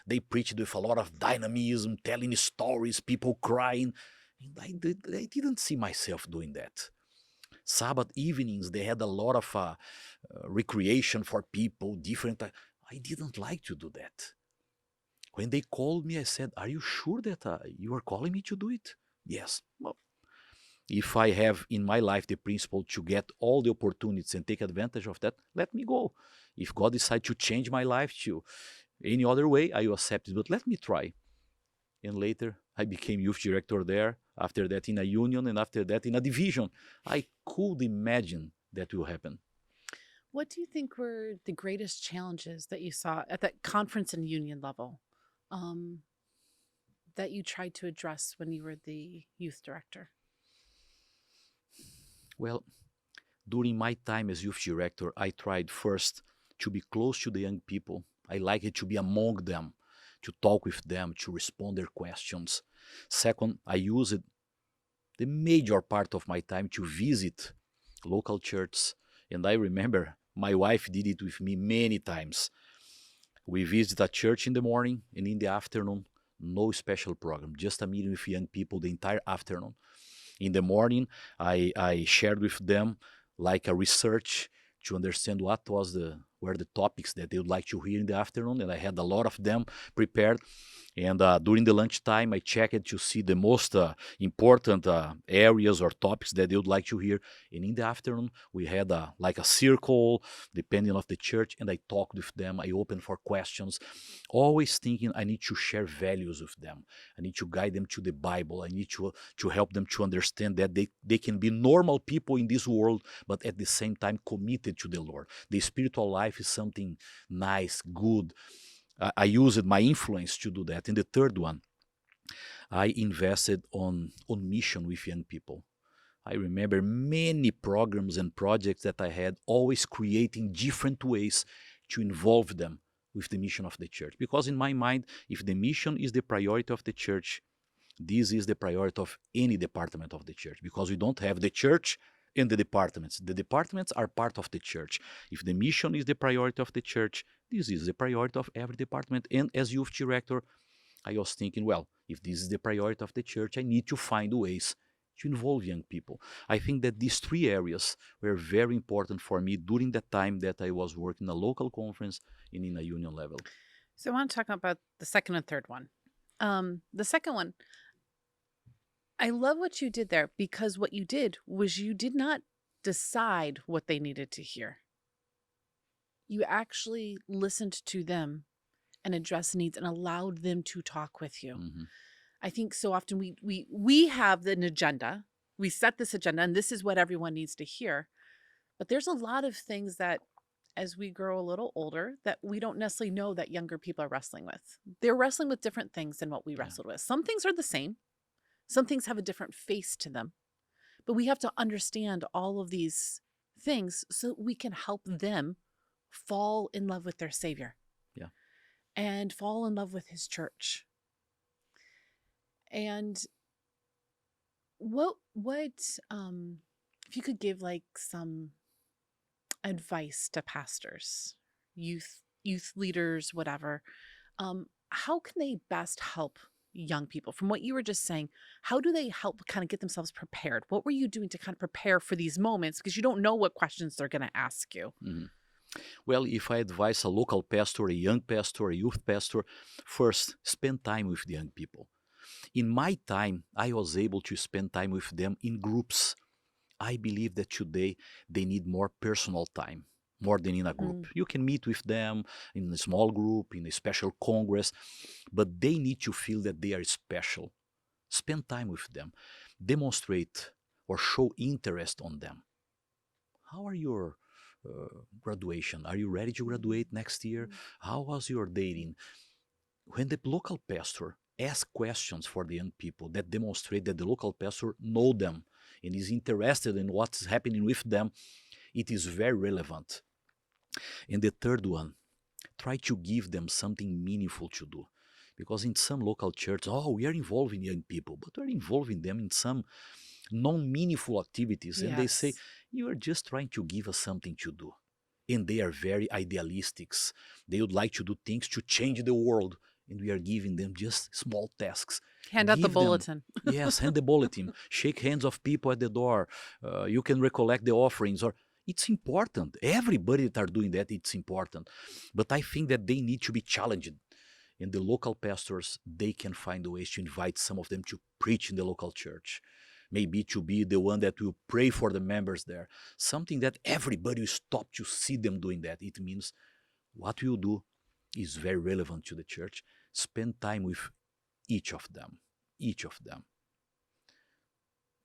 they preached with a lot of dynamism, telling stories, people crying. And I didn't see myself doing that. Sabbath evenings, they had a lot of recreation for people, different. I didn't like to do that. When they called me, I said, are you sure that you are calling me to do it? Yes. Well, if I have in my life the principle to get all the opportunities and take advantage of that, let me go. If God decides to change my life to any other way, I will accept it. But let me try. And later, I became youth director there. After that, in a union, and after that, in a division. I could imagine that will happen. What do you think were the greatest challenges that you saw at that conference and union level? um, that you tried to address when you were the youth director? Well, during my time as youth director, I tried first to be close to the young people. I like it to be among them, to talk with them, to respond their questions. Second, I used the major part of my time to visit local churches. And I remember my wife did it with me many times. We visit a church in the morning and in the afternoon, no special program, just a meeting with young people the entire afternoon. In the morning, I shared with them like a research to understand what was the were the topics that they would like to hear in the afternoon, and I had a lot of them prepared. And during the lunchtime, I checked to see the most important areas or topics that they would like to hear. And in the afternoon, we had like a circle, depending on the church, and I talked with them. I opened for questions, always thinking I need to share values with them. I need to guide them to the Bible. I need to help them to understand that they can be normal people in this world, but at the same time committed to the Lord. The spiritual life is something nice, good. I used my influence to do that. And the third one, I invested on mission with young people. I remember many programs and projects that I had, always creating different ways to involve them with the mission of the church. Because in my mind, if the mission is the priority of the church, this is the priority of any department of the church, because we don't have the church and the departments. The departments are part of the church. If the mission is the priority of the church, this is the priority of every department. And as youth director, I was thinking, well, if this is the priority of the church, I need to find ways to involve young people. I think that these three areas were very important for me during the time that I was working a local conference and in a union level. So I want to talk about the second and third one. The second one, I love what you did there, because what you did was you did not decide what they needed to hear. You actually listened to them and addressed needs and allowed them to talk with you. Mhm. I think so often we have an agenda. We set this agenda and this is what everyone needs to hear. But there's a lot of things that as we grow a little older that we don't necessarily know that younger people are wrestling with. They're wrestling with different things than what we Yeah. wrestled with. Some things are the same. Some things have a different face to them. But we have to understand all of these things so that we can help them fall in love with their Savior Yeah. and fall in love with his church. And what if you could give like some advice to pastors, youth leaders, whatever, how can they best help young people? From what you were just saying, how do they help kind of get themselves prepared? What were you doing to kind of prepare for these moments, because you don't know what questions they're going to ask you? Mhm. Well, if I advise a local pastor, a young pastor, a youth pastor, first spend time with the young people. In my time, I was able to spend time with them in groups. I believe that today they need more personal time, more than in a group. Mm. You can meet with them in a small group, in a special congress, but they need to feel that they are special. Spend time with them, demonstrate or show interest on them. How are your graduation? Are you ready to graduate next year? Mm. How was your dating? When the local pastor asks questions for the young people that demonstrate that the local pastor know them and is interested in what's happening with them, it is very relevant. And the third one, try to give them something meaningful to do. Because in some local churches, oh, we are involving young people, but we're involving them in some non-meaningful activities. And they say, Yes. you are just trying to give us something to do. And they are very idealistics. They would like to do things to change the world. And we are giving them just small tasks. Hand out the Give them, bulletin. yes, hand the bulletin, shake hands of people at the door. You can recollect the offerings, or it's important. Everybody that are doing that, it's important. But I think that they need to be challenged. And the local pastors, they can find ways to invite some of them to preach in the local church. Maybe to be the one that will pray for the members there. Something that everybody will stop to see them doing that. It means what you do is very relevant to the church. Spend time with each of them. Each of them.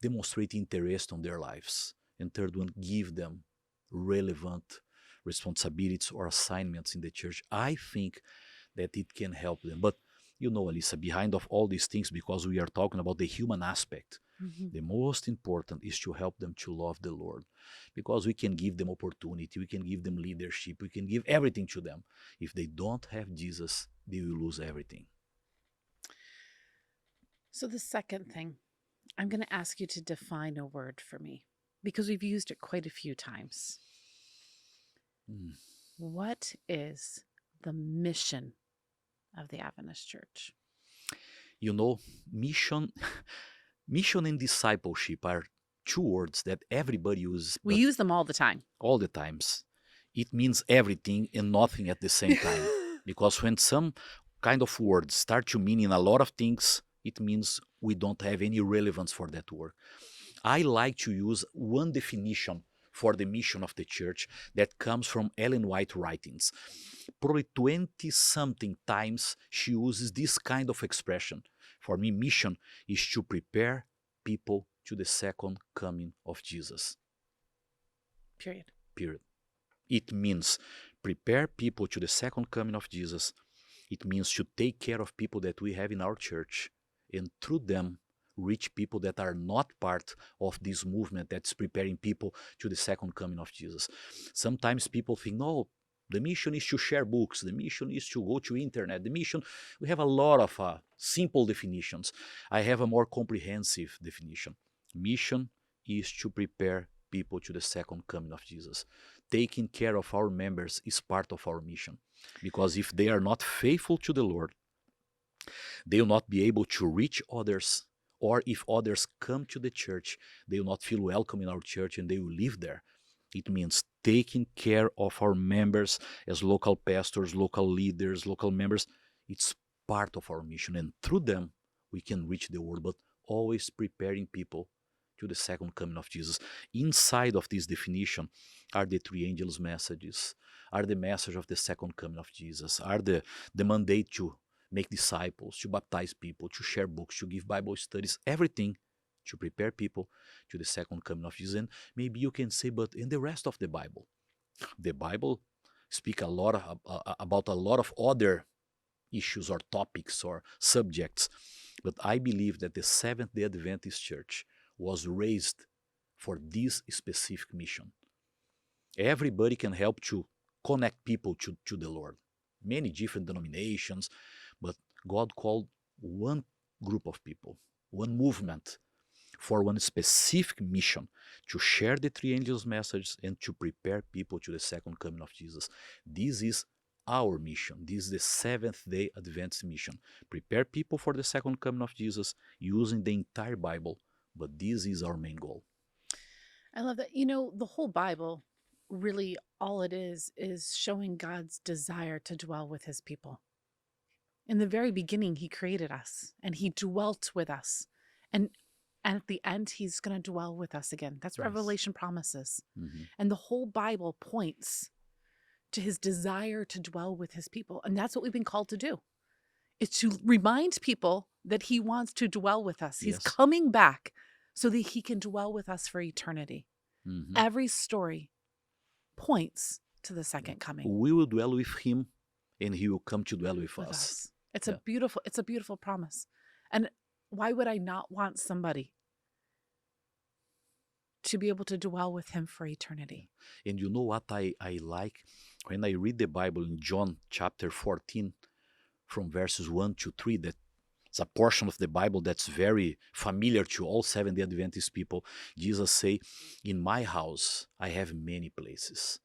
Demonstrate interest on their lives. And third one, give them relevant responsibilities or assignments in the church. I think that it can help them. But You know, Alyssa, behind of all these things, because we are talking about the human aspect, the most important is to help them to love the Lord, because we can give them opportunity, we can give them leadership, we can give everything to them. If they don't have Jesus, they will lose everything. So the second thing, I'm going to ask you to define a word for me because we've used it quite a few times. Mm. What is the mission of the Adventist Church? You know, mission, mission and discipleship are two words that everybody uses, We but use them all the time. all the times. It means everything and nothing at the same time. Because when some kind of words start to mean in a lot of things, it means we don't have any relevance for that word. I like to use one definition for the mission of the church that comes from Ellen White writings. Probably 20 something times she uses this kind of expression. For me, mission is to prepare people to the second coming of Jesus. Period. Period. It means prepare people to the second coming of Jesus. It means to take care of people that we have in our church, and through them reach people that are not part of this movement that's preparing people to the second coming of Jesus. Sometimes people think, no, the mission is to share books, the mission is to go to internet, the mission, we have a lot of simple definitions. I have a more comprehensive definition. Mission is to prepare people to the second coming of Jesus. Taking care of our members is part of our mission, because if they are not faithful to the Lord, they will not be able to reach others, or if others come to the church, they will not feel welcome in our church and they will live there. It means taking care of our members as local pastors, local leaders, local members. It's part of our mission, and through them we can reach the world, but always preparing people to the second coming of Jesus. Inside of this definition are the three angels' messages, are the message of the second coming of Jesus, are the mandate to make disciples, to baptize people, to share books, to give Bible studies, everything to prepare people to the second coming of Jesus. And maybe you can say, but in the rest of the Bible speak a lot about a lot of other issues or topics or subjects. But I believe that the Seventh-day Adventist Church was raised for this specific mission. Everybody can help to connect people to the Lord. Many different denominations, but God called one group of people, one movement, for one specific mission, to share the three angels' message and to prepare people to the second coming of Jesus. This is our mission. This is the Seventh-day Adventist mission. Prepare people for the second coming of Jesus using the entire Bible, but this is our main goal. I love that. You know, the whole Bible, really all it is showing God's desire to dwell with his people. In the very beginning, he created us and he dwelt with us. And at the end, he's going to dwell with us again. That's what Yes. Revelation promises. Mm-hmm. And the whole Bible points to his desire to dwell with his people. And that's what we've been called to do. It's to remind people that he wants to dwell with us. He's Yes. coming back so that he can dwell with us for eternity. Mm-hmm. Every story points to the second coming We will dwell with him and he will come to dwell with with us. us. It's Yeah. a beautiful promise. And why would I not want somebody to be able to dwell with him for eternity? And you know what I like? When I read the Bible in John chapter 14, from verses 1 to 3, that's a portion of the Bible that's very familiar to all Seventh-day Adventist people. Jesus say, in my house, I have many places.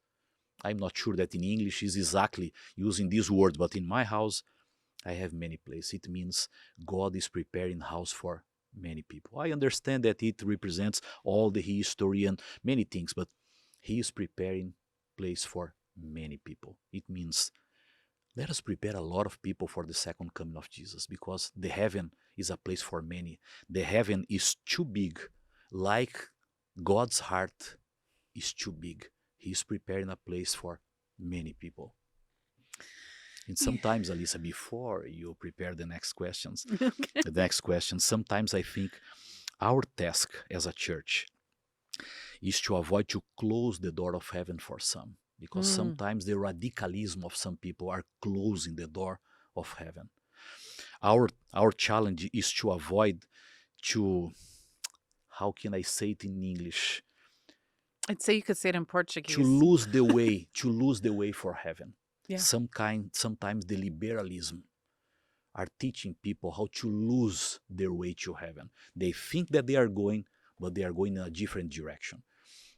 I'm not sure that in English is exactly using this word, but in my house, I have many places. It means God is preparing house for many people. I understand that it represents all the history and many things, but he is preparing place for many people. It means let us prepare a lot of people for the second coming of Jesus, because the heaven is a place for many. The heaven is too big, like God's heart is too big. He's preparing a place for many people. And sometimes, Alyssa, before you prepare the next questions, Okay. the next question, sometimes I think our task as a church is to avoid to close the door of heaven for some, because sometimes the radicalism of some people are closing the door of heaven. Our challenge is to avoid to, how can I say it in English? I'd say you could say it in To Portuguese. lose the way, to lose the way for heaven. Yeah. Sometimes the liberalism are teaching people how to lose their way to heaven. They think that they are going, but they are going in a different direction.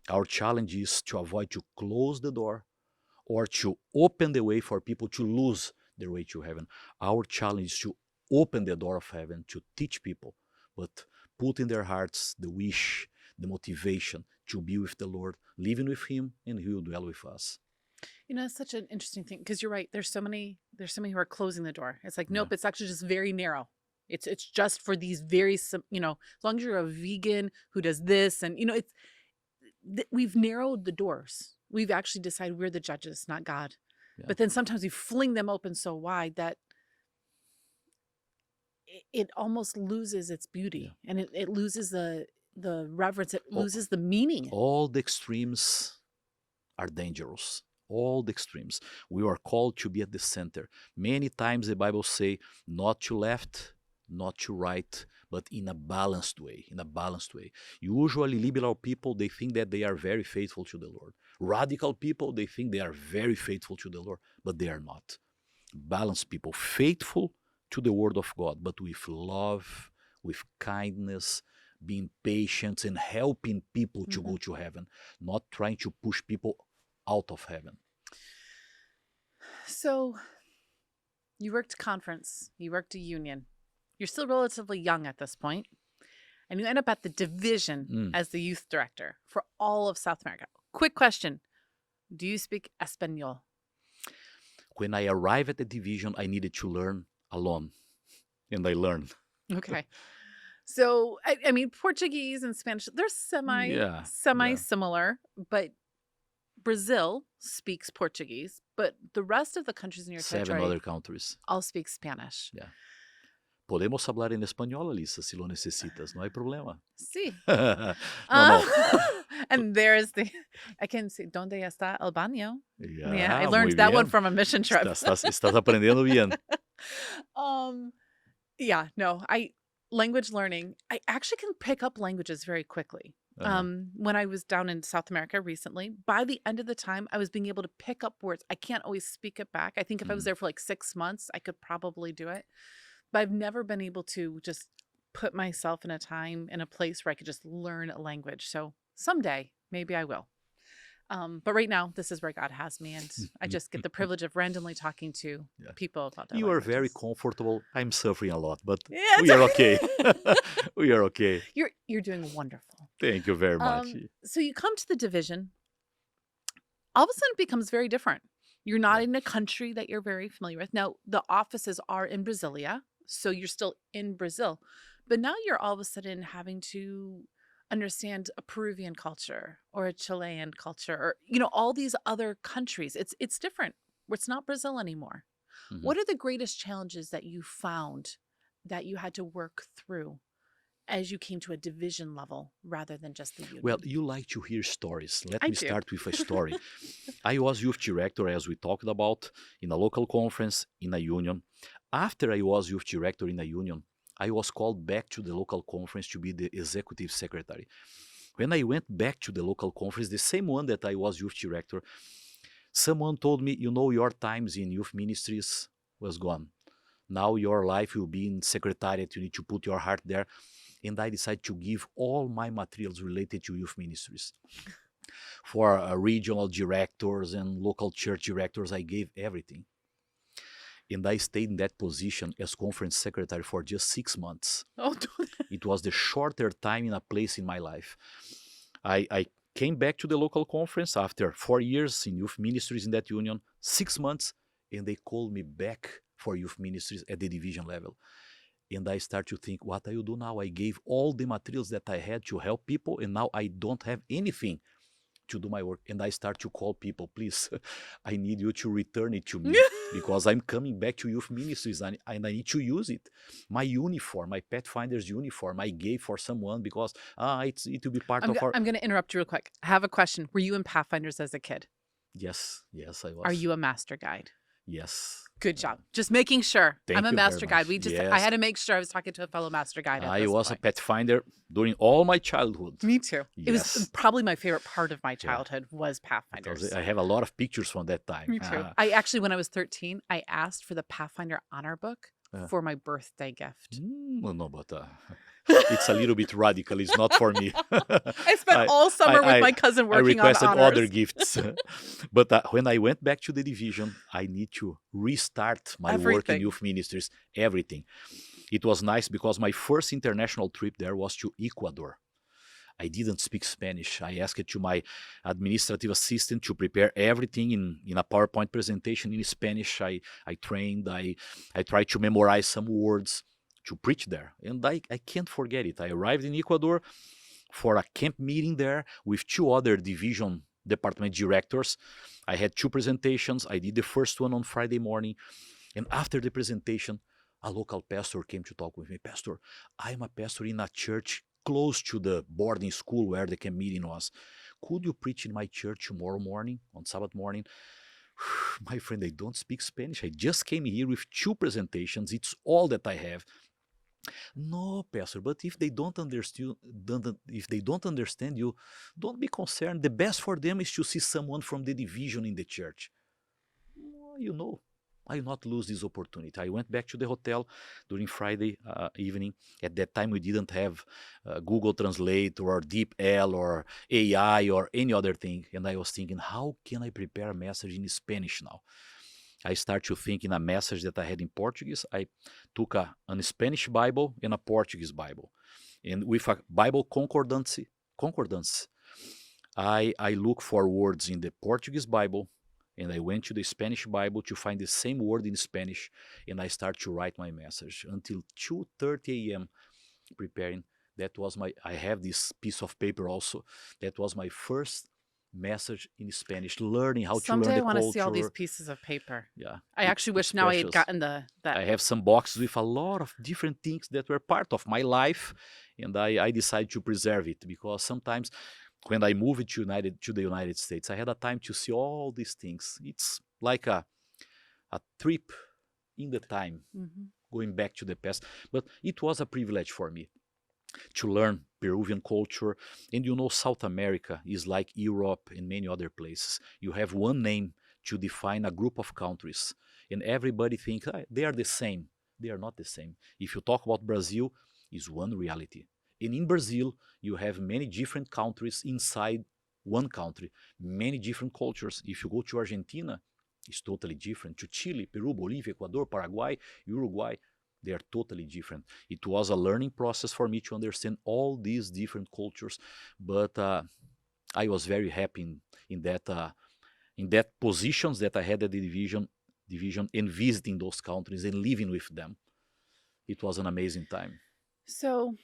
Our challenge is to avoid to close the door or to open the way for people to lose their way to heaven. Our challenge is to open the door of heaven to teach people, but put in their hearts the wish, the motivation to be with the Lord, living with Him, and He will dwell with us. It's such an interesting thing because you're right. There's so many who are closing the door. It's like, Yeah. nope, it's actually just very narrow. It's just for these very, as long as you're a vegan who does this, and we've narrowed the doors. We've actually decided we're the judges, not God. Yeah. But then sometimes we fling them open so wide that it almost loses its beauty, and it loses the reverence. It loses the meaning. All the extremes are dangerous. All the extremes. We are called to be at the center. Many times the Bible say, not to left, not to right, but in a balanced way. In a balanced way. Usually liberal people, they think that they are very faithful to the Lord. Radical people, they think they are very faithful to the Lord, but they are not. Balanced people, faithful to the word of God, but with love, with kindness, being patient and helping people to go to heaven, not trying to push people out of heaven. So you worked conference, you worked a union. You're still relatively young at this point, and you end up at the division as the youth director for all of South America. Quick question. Do you speak Espanol? When I arrived at the division, I needed to learn alone, and I learned. Okay. So, I mean, Portuguese and Spanish, they're semi-similar, but Brazil speaks Portuguese, but the rest of the countries in your 7 territory other countries. all speak Spanish. Yeah. Podemos hablar en español, Alyssa, si lo necesitas. No hay problema. Sí. No. And there's I can see, ¿dónde está el baño? Yeah, I learned that one from a mission trip. Estás aprendiendo bien. Language learning, I actually can pick up languages very quickly. When I was down in South America recently, by the end of the time, I was being able to pick up words. I can't always speak it back. I think if I was there for like 6 months, I could probably do it. But I've never been able to just put myself in a time, in a place where I could just learn a language. So someday, maybe I will. But right now, this is where God has me, and I just get the privilege of randomly talking to people about their You are languages. very comfortable. I'm suffering a lot, but Yeah, we are okay. We are okay. You're doing wonderful. Thank you very much. So you come to the division. All of a sudden, it becomes very different. You're not in a country that you're very familiar with. Now, the offices are in Brasilia, so you're still in Brazil. But now you're all of a sudden having to understand a Peruvian culture or a Chilean culture, or all these other countries. It's different. It's not Brazil anymore. What are the greatest challenges that you found that you had to work through as you came to a division level rather than just the union? Well, you like to hear stories. Let me do. start with a story. I was youth director, as we talked about, in a local conference in a union. After I was youth director in a union, I was called back to the local conference to be the executive secretary. When I went back to the local conference, the same one that I was youth director, someone told me, your times in youth ministries was gone. Now your life will be in Secretariat. You need to put your heart there. And I decided to give all my materials related to youth ministries. For regional directors and local church directors, I gave everything. And I stayed in that position as conference secretary for just 6 months. It was the shorter time in a place in my life. I came back to the local conference after 4 years in youth ministries in that union, 6 months, and they called me back for youth ministries at the division level. And I start to think, what I will do now? I gave all the materials that I had to help people, and now I don't have anything to do my work. And I start to call people, please, I need you to return it to me because I'm coming back to youth ministries and I need to use it. My uniform, my Pathfinder's uniform, I gave for someone because it will be part of our... I'm going to interrupt you real quick. I have a question. Were you in Pathfinders as a kid? Yes, I was. Are you a master guide? Yes. Good job. Just making sure. I'm Thank a you very master guide. much. I Yes. had to make sure I was talking to a fellow master guide at I this was a point. pathfinder during all my childhood. Me too. It was Yes. probably my favorite part of my Yeah. childhood was Because Pathfinders. I have a lot of pictures from that time. Me too. I actually, when I was 13, I asked for the Pathfinder honor book for my birthday gift. No, but it's a little bit radical. It's not for me. I spent all summer with my cousin I working on requested honors. other gifts. But when I went back to the division, I need to restart my work in Everything. youth ministries, everything. It was nice because my first international trip there was to Ecuador. I didn't speak Spanish. I asked to my administrative assistant to prepare everything in a PowerPoint presentation in Spanish. I trained. I tried to memorize some words to preach there. And I can't forget it. I arrived in Ecuador for a camp meeting there with two other division department directors. I had two presentations. I did the first one on Friday morning. And after the presentation, a local pastor came to talk with me. Pastor, I'm a pastor in a church close to the boarding school where the camp meeting was. Could you preach in my church tomorrow morning, on Sabbath morning? My friend, I don't speak Spanish. I just came here with two presentations. It's all that I have. No, pastor, but if they don't understand, you, don't be concerned. The best for them is to see someone from the division in the church. Well, I will not lose this opportunity. I went back to the hotel during Friday evening. At that time, we didn't have Google Translate or DeepL or AI or any other thing. And I was thinking, how can I prepare a message in Spanish now? I started to think in a message that I had in Portuguese. I took a Spanish Bible and a Portuguese Bible. And with a Bible concordance, I look for words in the Portuguese Bible, and I went to the Spanish Bible to find the same word in Spanish, and I start to write my message until 2:30 a.m. preparing. I have this piece of paper also. That was my first message in Spanish, learning how to learn Someday the I want to culture. see all these pieces of paper. Yeah. I actually wish now I had gotten that. I have some boxes with a lot of different things that were part of my life, and I decided to preserve it because sometimes when I moved to the United States, I had a time to see all these things. It's like a trip in the time, going back to the past. But it was a privilege for me to learn Peruvian culture. And South America is like Europe and many other places. You have one name to define a group of countries, and everybody thinks they are the same. They are not the same. If you talk about Brazil, it's one reality. And in Brazil, you have many different countries inside one country, many different cultures. If you go to Argentina, it's totally different. To Chile, Peru, Bolivia, Ecuador, Paraguay, Uruguay, they are totally different. It was a learning process for me to understand all these different cultures, but I was very happy in that positions that I had at the division and visiting those countries and living with them. It was an amazing time. So,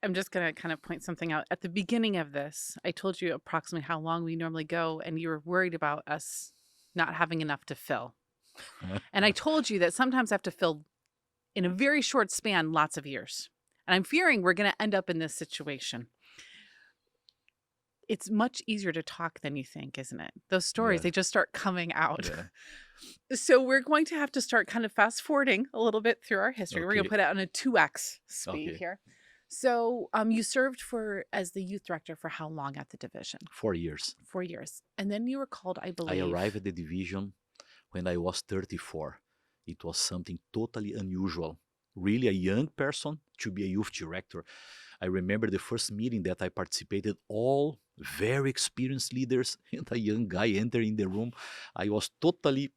I'm just going to kind of point something out. At the beginning of this, I told you approximately how long we normally go, and you were worried about us not having enough to fill. And I told you that sometimes I have to fill in a very short span lots of years. And I'm fearing we're going to end up in this situation. It's much easier to talk than you think, isn't it? Those stories, they just start coming out. Yeah. So we're going to have to start kind of fast forwarding a little bit through our history. Okay. We're going to put it on a 2x speed here. So you served as the youth director for how long at the division? 4 years. 4 years. And then you were called, I believe. I arrived at the division when I was 34. It was something totally unusual. Really a young person to be a youth director. I remember the first meeting that I participated, all very experienced leaders, and a young guy entering the room. I was totally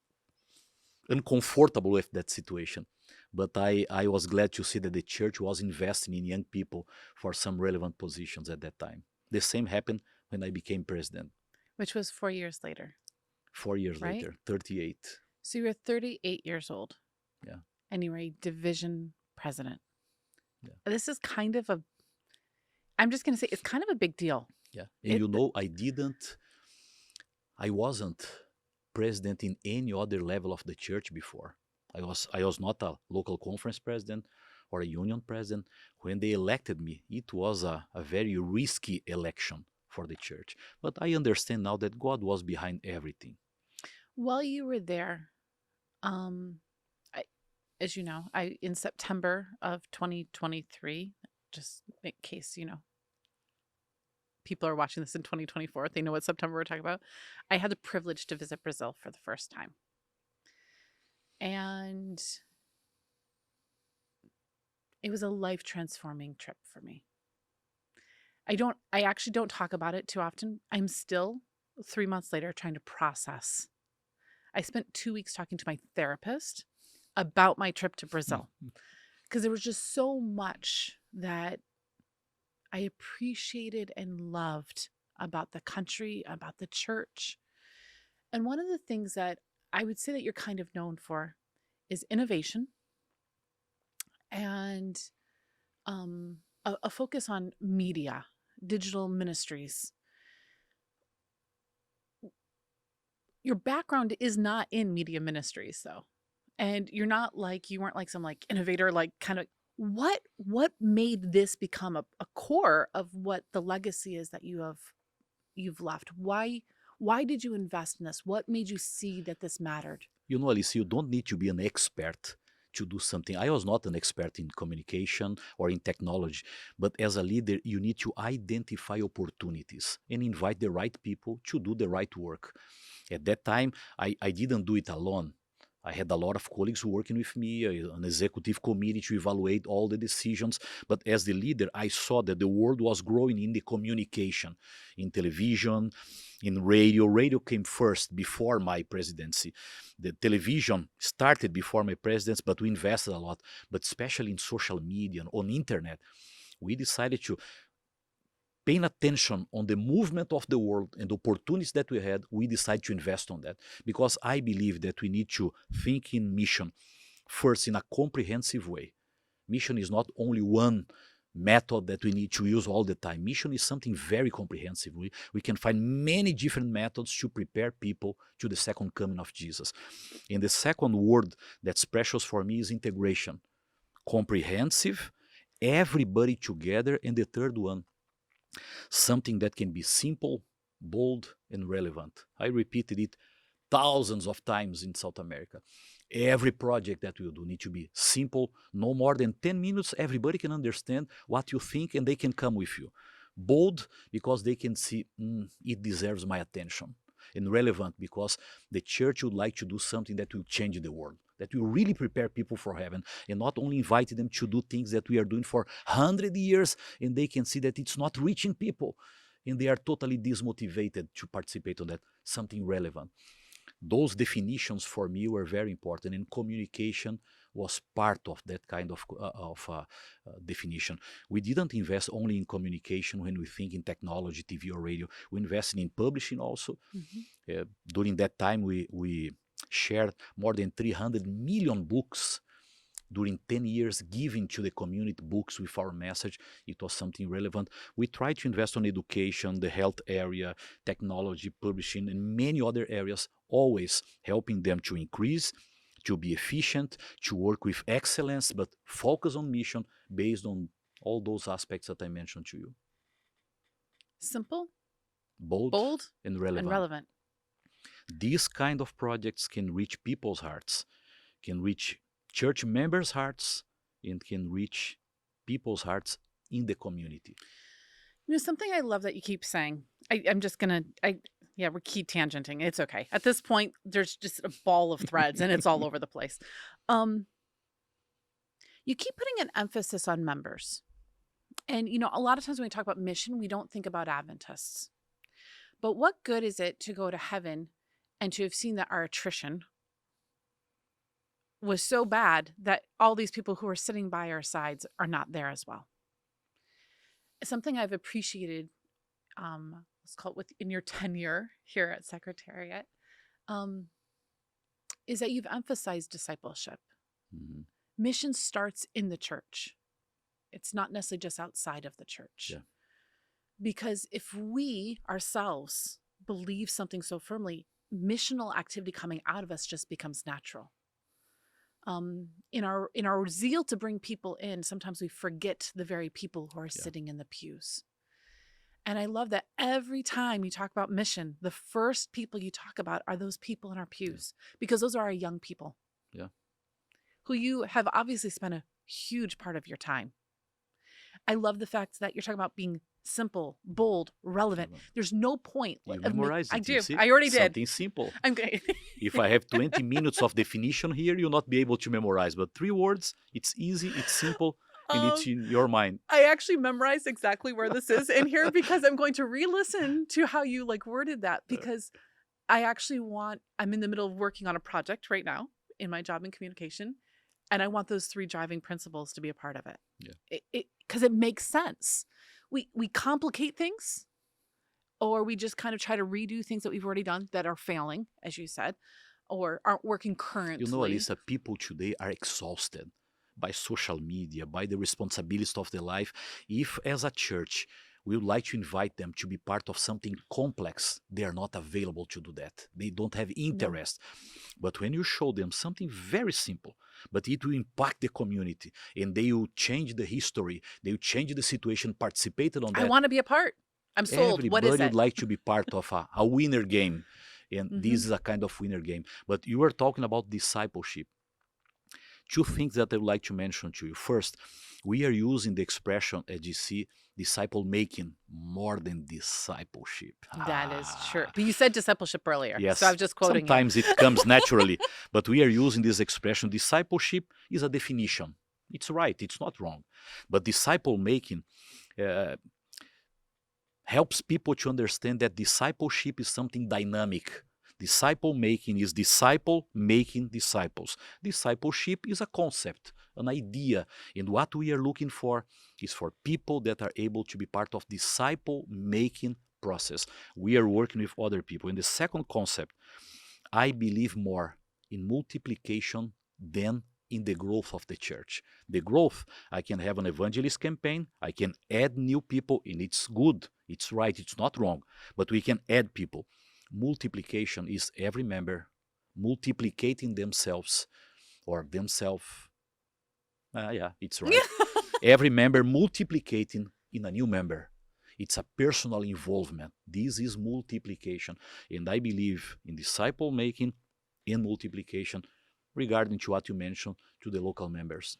uncomfortable with that situation. But I was glad to see that the church was investing in young people for some relevant positions at that time. The same happened when I became president. Which was 4 years later. 4 years later, 38. So you were 38 years old. Yeah. And you were a division president. Yeah. This is kind of I'm just going to say, it's kind of a big deal. Yeah. And I wasn't president in any other level of the church before. I was not a local conference president or a union president. When they elected me, it was a very risky election for the church. But I understand now that God was behind everything. While you were there, um, I, as you know, I in September of 2023, just in case people are watching this in 2024, they know what September we're talking about. I had the privilege to visit Brazil for the first time, and it was a life transforming trip for me. I actually don't talk about it too often. I'm still 3 months later trying to process. I spent 2 weeks talking to my therapist about my trip to Brazil because there was just so much that I appreciated and loved about the country, about the church. And one of the things that I would say that you're kind of known for is innovation and a focus on media, digital ministries. Your background is not in media ministries, though. And you weren't like some like innovator, like kind of what made this become a core of what the legacy is that you've left? Why did you invest in this? What made you see that this mattered? You know, Alice, you don't need to be an expert to do something. I was not an expert in communication or in technology, but as a leader, you need to identify opportunities and invite the right people to do the right work. At that time, I didn't do it alone. I had a lot of colleagues working with me, an executive committee to evaluate all the decisions. But as the leader, I saw that the world was growing in the communication, in television, in radio. Radio came first before my presidency. The television started before my presidency, but we invested a lot. But especially in social media, on internet, we decided to paying attention on the movement of the world and the opportunities that we had, we decided to invest on that because I believe that we need to think in mission first in a comprehensive way. Mission is not only one method that we need to use all the time. Mission is something very comprehensive. We can find many different methods to prepare people to the second coming of Jesus. And the second word that's precious for me is integration. Comprehensive, everybody together, and the third one, something that can be simple, bold, and relevant. I repeated it thousands of times in South America. Every project that we do need to be simple, no more than 10 minutes. Everybody can understand what you think and they can come with you. Bold, because they can see it deserves my attention. And relevant, because the church would like to do something that will change the world, that will really prepare people for heaven, and not only invite them to do things that we are doing for 100 years and they can see that it's not reaching people and they are totally dismotivated to participate on that, something relevant. Those definitions for me were very important, and communication was part of that kind of definition. We didn't invest only in communication when we think in technology, TV or radio. We invested in publishing also. Mm-hmm. During that time, we shared more than 300 million books during 10 years, giving to the community books with our message. It was something relevant. We tried to invest on education, the health area, technology, publishing, and many other areas, always helping them to increase, to be efficient, to work with excellence, but focus on mission based on all those aspects that I mentioned to you. Simple, Bold bold, and and relevant. relevant. These kind of projects can reach people's hearts, can reach church members' hearts, and can reach people's hearts in the community. Something I love that you keep saying. I'm just gonna. Yeah, we keep tangenting. It's okay. At this point, there's just a ball of threads, and it's all over the place. Um, you keep putting an emphasis on members, and a lot of times when we talk about mission, we don't think about Adventists. But what good is it to go to heaven and to have seen that our attrition was so bad that all these people who are sitting by our sides are not there as well? Something I've appreciated, let's call it in your tenure here at Secretariat, um, is that you've emphasized discipleship. Mm-hmm. Mission starts in the church. It's not necessarily just outside of the church. Yeah. Because if we ourselves believe something so firmly, missional activity coming out of us just becomes natural. In our zeal to bring people in, sometimes we forget the very people who are sitting in the pews. And I love that every time you talk about mission, the first people you talk about are those people in our Yeah. pews, because those are our young people Yeah. who you have obviously spent a huge part of your time. I love the fact that you're talking about being simple, bold, relevant. Relevant. There's no point You of me. memorize I it, you do. see? I already did. Something simple. I'm great. If I have 20 minutes of definition here, you'll not be able to memorize. But 3 words, it's easy, it's simple, and it's um, in your mind. I actually memorized exactly where this is in here because I'm going to re-listen to how you like worded that, because I actually I'm in the middle of working on a project right now in my job in communication, and I want those 3 driving principles to be a part of it. Yeah. Because it makes sense. We complicate things, or we just kind of try to redo things that we've already done that are failing, as you said, or aren't working You know, currently. Alyssa, people today are exhausted by social media, by the responsibilities of their life. If, as a church, we would like to invite them to be part of something complex, they are not available to do that. They don't have No. interest. But when you show them something very simple, but it will impact the community, and they will change the history, they will change the situation, participated on I that, want to be a part. I'm sold. What is everybody would it? like to be part of a winner game. And Mhm. this is a kind of winner game. But you were talking about discipleship. 2 things that I would like to mention to you. First, we are using the expression at GC, disciple making, more than discipleship. That is true. Ah, But you said discipleship earlier, so I yes, was just quoting you. sometimes it comes naturally, but we are using this expression. Discipleship is a definition. It's right, it's not wrong. But disciple making helps people to understand that discipleship is something dynamic. Disciple making is disciple making disciples. Discipleship is a concept, an idea. And what we are looking for is for people that are able to be part of disciple making process. We are working with other people. And the second concept, I believe more in multiplication than in the growth of the church. The growth, I can have an evangelist campaign, I can add new people, and it's good, it's right, it's not wrong, but we can add people. Multiplication is every member multiplicating themselves or themselves. Yeah, it's right. Every member multiplicating in a new member. It's a personal involvement. This is multiplication. And I believe in disciple making and multiplication regarding to what you mentioned to the local members.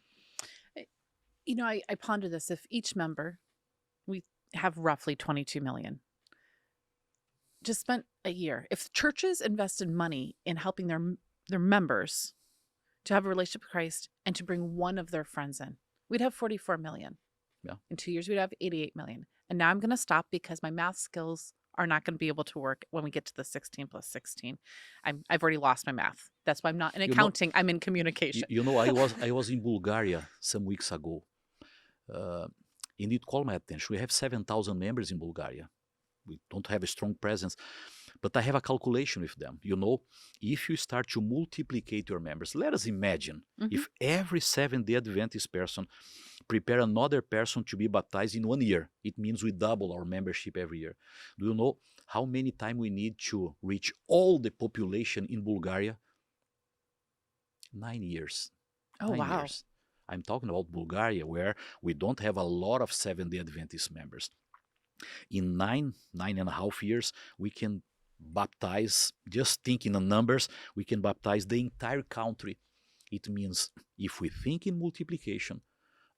You know, I ponder this. If each member, we have roughly 22 million, just spent a year. If churches invested money in helping their members to have a relationship with Christ and to bring one of their friends in, we'd have 44 million. Yeah. In 2 years, we'd have 88 million. And now I'm going to stop because my math skills are not going to be able to work when we get to the 16 plus 16. I've already lost my math. That's why I'm not in accounting. I'm in communication. I was in Bulgaria some weeks ago. And it called my attention. We have 7,000 members in Bulgaria. We don't have a strong presence, but I have a calculation with them. If you start to multiplicate your members, let us imagine if every Seventh-day Adventist person prepare another person to be baptized in 1 year, it means we double our membership every year. Do you know how many times we need to reach all the population in Bulgaria? 9 years. Oh, 9 wow. years. I'm talking about Bulgaria, where we don't have a lot of Seventh-day Adventist members. In 9.5 years, we can baptize, just thinking in numbers, we can baptize the entire country. It means if we think in multiplication,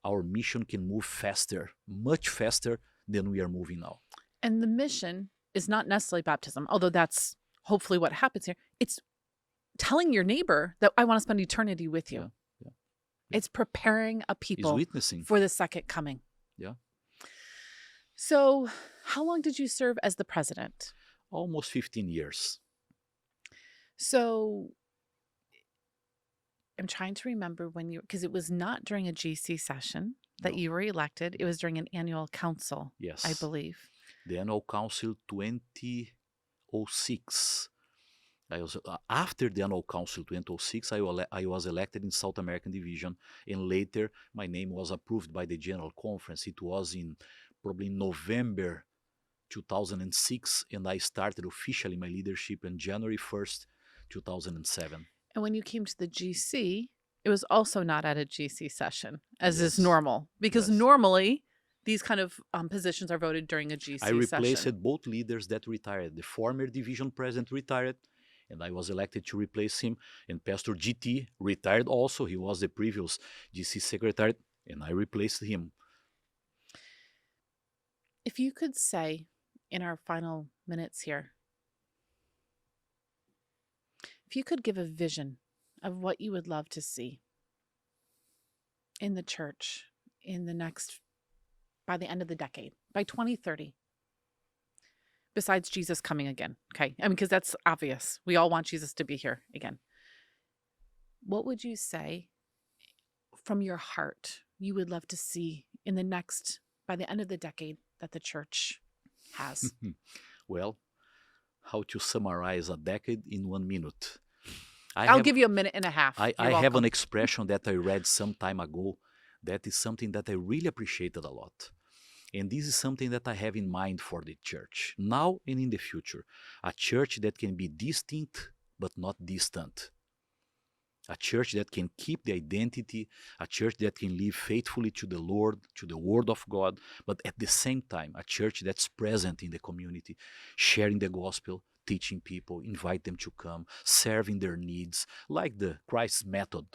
our mission can move faster, much faster than we are moving now. And the mission is not necessarily baptism, although that's hopefully what happens here. It's telling your neighbor that I want to spend eternity with you. Yeah. It's preparing a people witnessing for the second coming. Yeah. So how long did you serve as the president? Almost 15 years. So I'm trying to remember when because it was not during a GC session that you were elected. It was during an annual council, Yes, I believe. The annual council 2006. After the annual council 2006, I was elected in South American division, and later my name was approved by the general conference. It was in probably November 2006, and I started officially my leadership on January 1st, 2007. And when you came to the GC, it was also not at a GC session, as is Yes. normal, because Yes. normally these kind of positions are voted during a I GC replaced session. both leaders that retired. The former division president retired, and I was elected to replace him. And Pastor GT retired also. He was the previous GC secretary, and I replaced him. If you could say in our final minutes here, if you could give a vision of what you would love to see in the church in the next, by the end of the decade, by 2030, besides Jesus coming again, okay? I mean, because that's obvious. We all want Jesus to be here again. What would you say from your heart you would love to see in the next, by the end of the decade, that the church has? Well, how to summarize a decade in 1 minute? I'll give you a minute and a half. I You're have an welcome. expression that I read some time ago that is something that I really appreciated a lot. And this is something that I have in mind for the church, now and in the future. A church that can be distinct but not distant. A church that can keep the identity, a church that can live faithfully to the Lord, to the Word of God, but at the same time, a church that's present in the community, sharing the gospel, teaching people, invite them to come, serving their needs, like the Christ method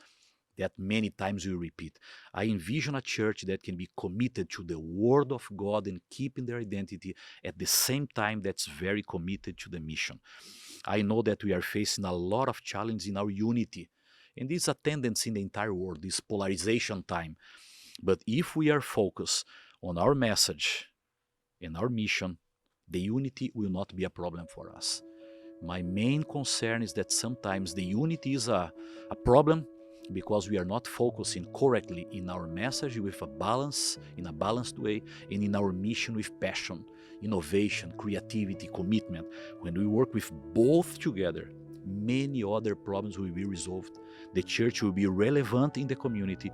that many times we repeat. I envision a church that can be committed to the Word of God and keeping their identity at the same time that's very committed to the mission. I know that we are facing a lot of challenges in our unity, and this is a tendency in the entire world, this polarization time. But if we are focused on our message and our mission, the unity will not be a problem for us. My main concern is that sometimes the unity is a problem because we are not focusing correctly in our message with a balance, in a balanced way, and in our mission with passion, innovation, creativity, commitment. When we work with both together, many other problems will be resolved. The church will be relevant in the community,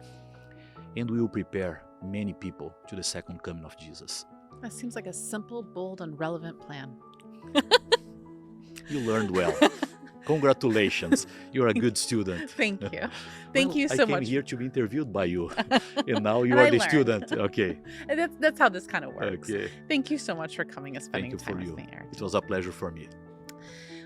and we will prepare many people to the second coming of Jesus. That seems like a simple, bold, and relevant plan. You learned well. Congratulations. You're a good student. Thank you. Thank you so I came much. here to be interviewed by you, and now you And are I the learned. student. Okay. And that's how this kind of works. Okay. Thank you so much for coming and spending Thank you time for with you. me, Erton. It was a pleasure for me.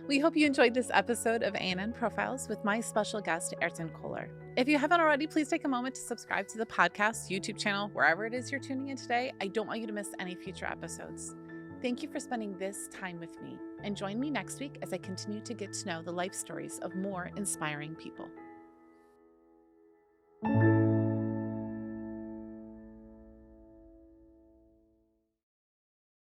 We hope you enjoyed this episode of ANN Profiles with my special guest, Erton Köhler. If you haven't already, please take a moment to subscribe to the podcast, YouTube channel, wherever it is you're tuning in today. I don't want you to miss any future episodes. Thank you for spending this time with me, and join me next week as I continue to get to know the life stories of more inspiring people.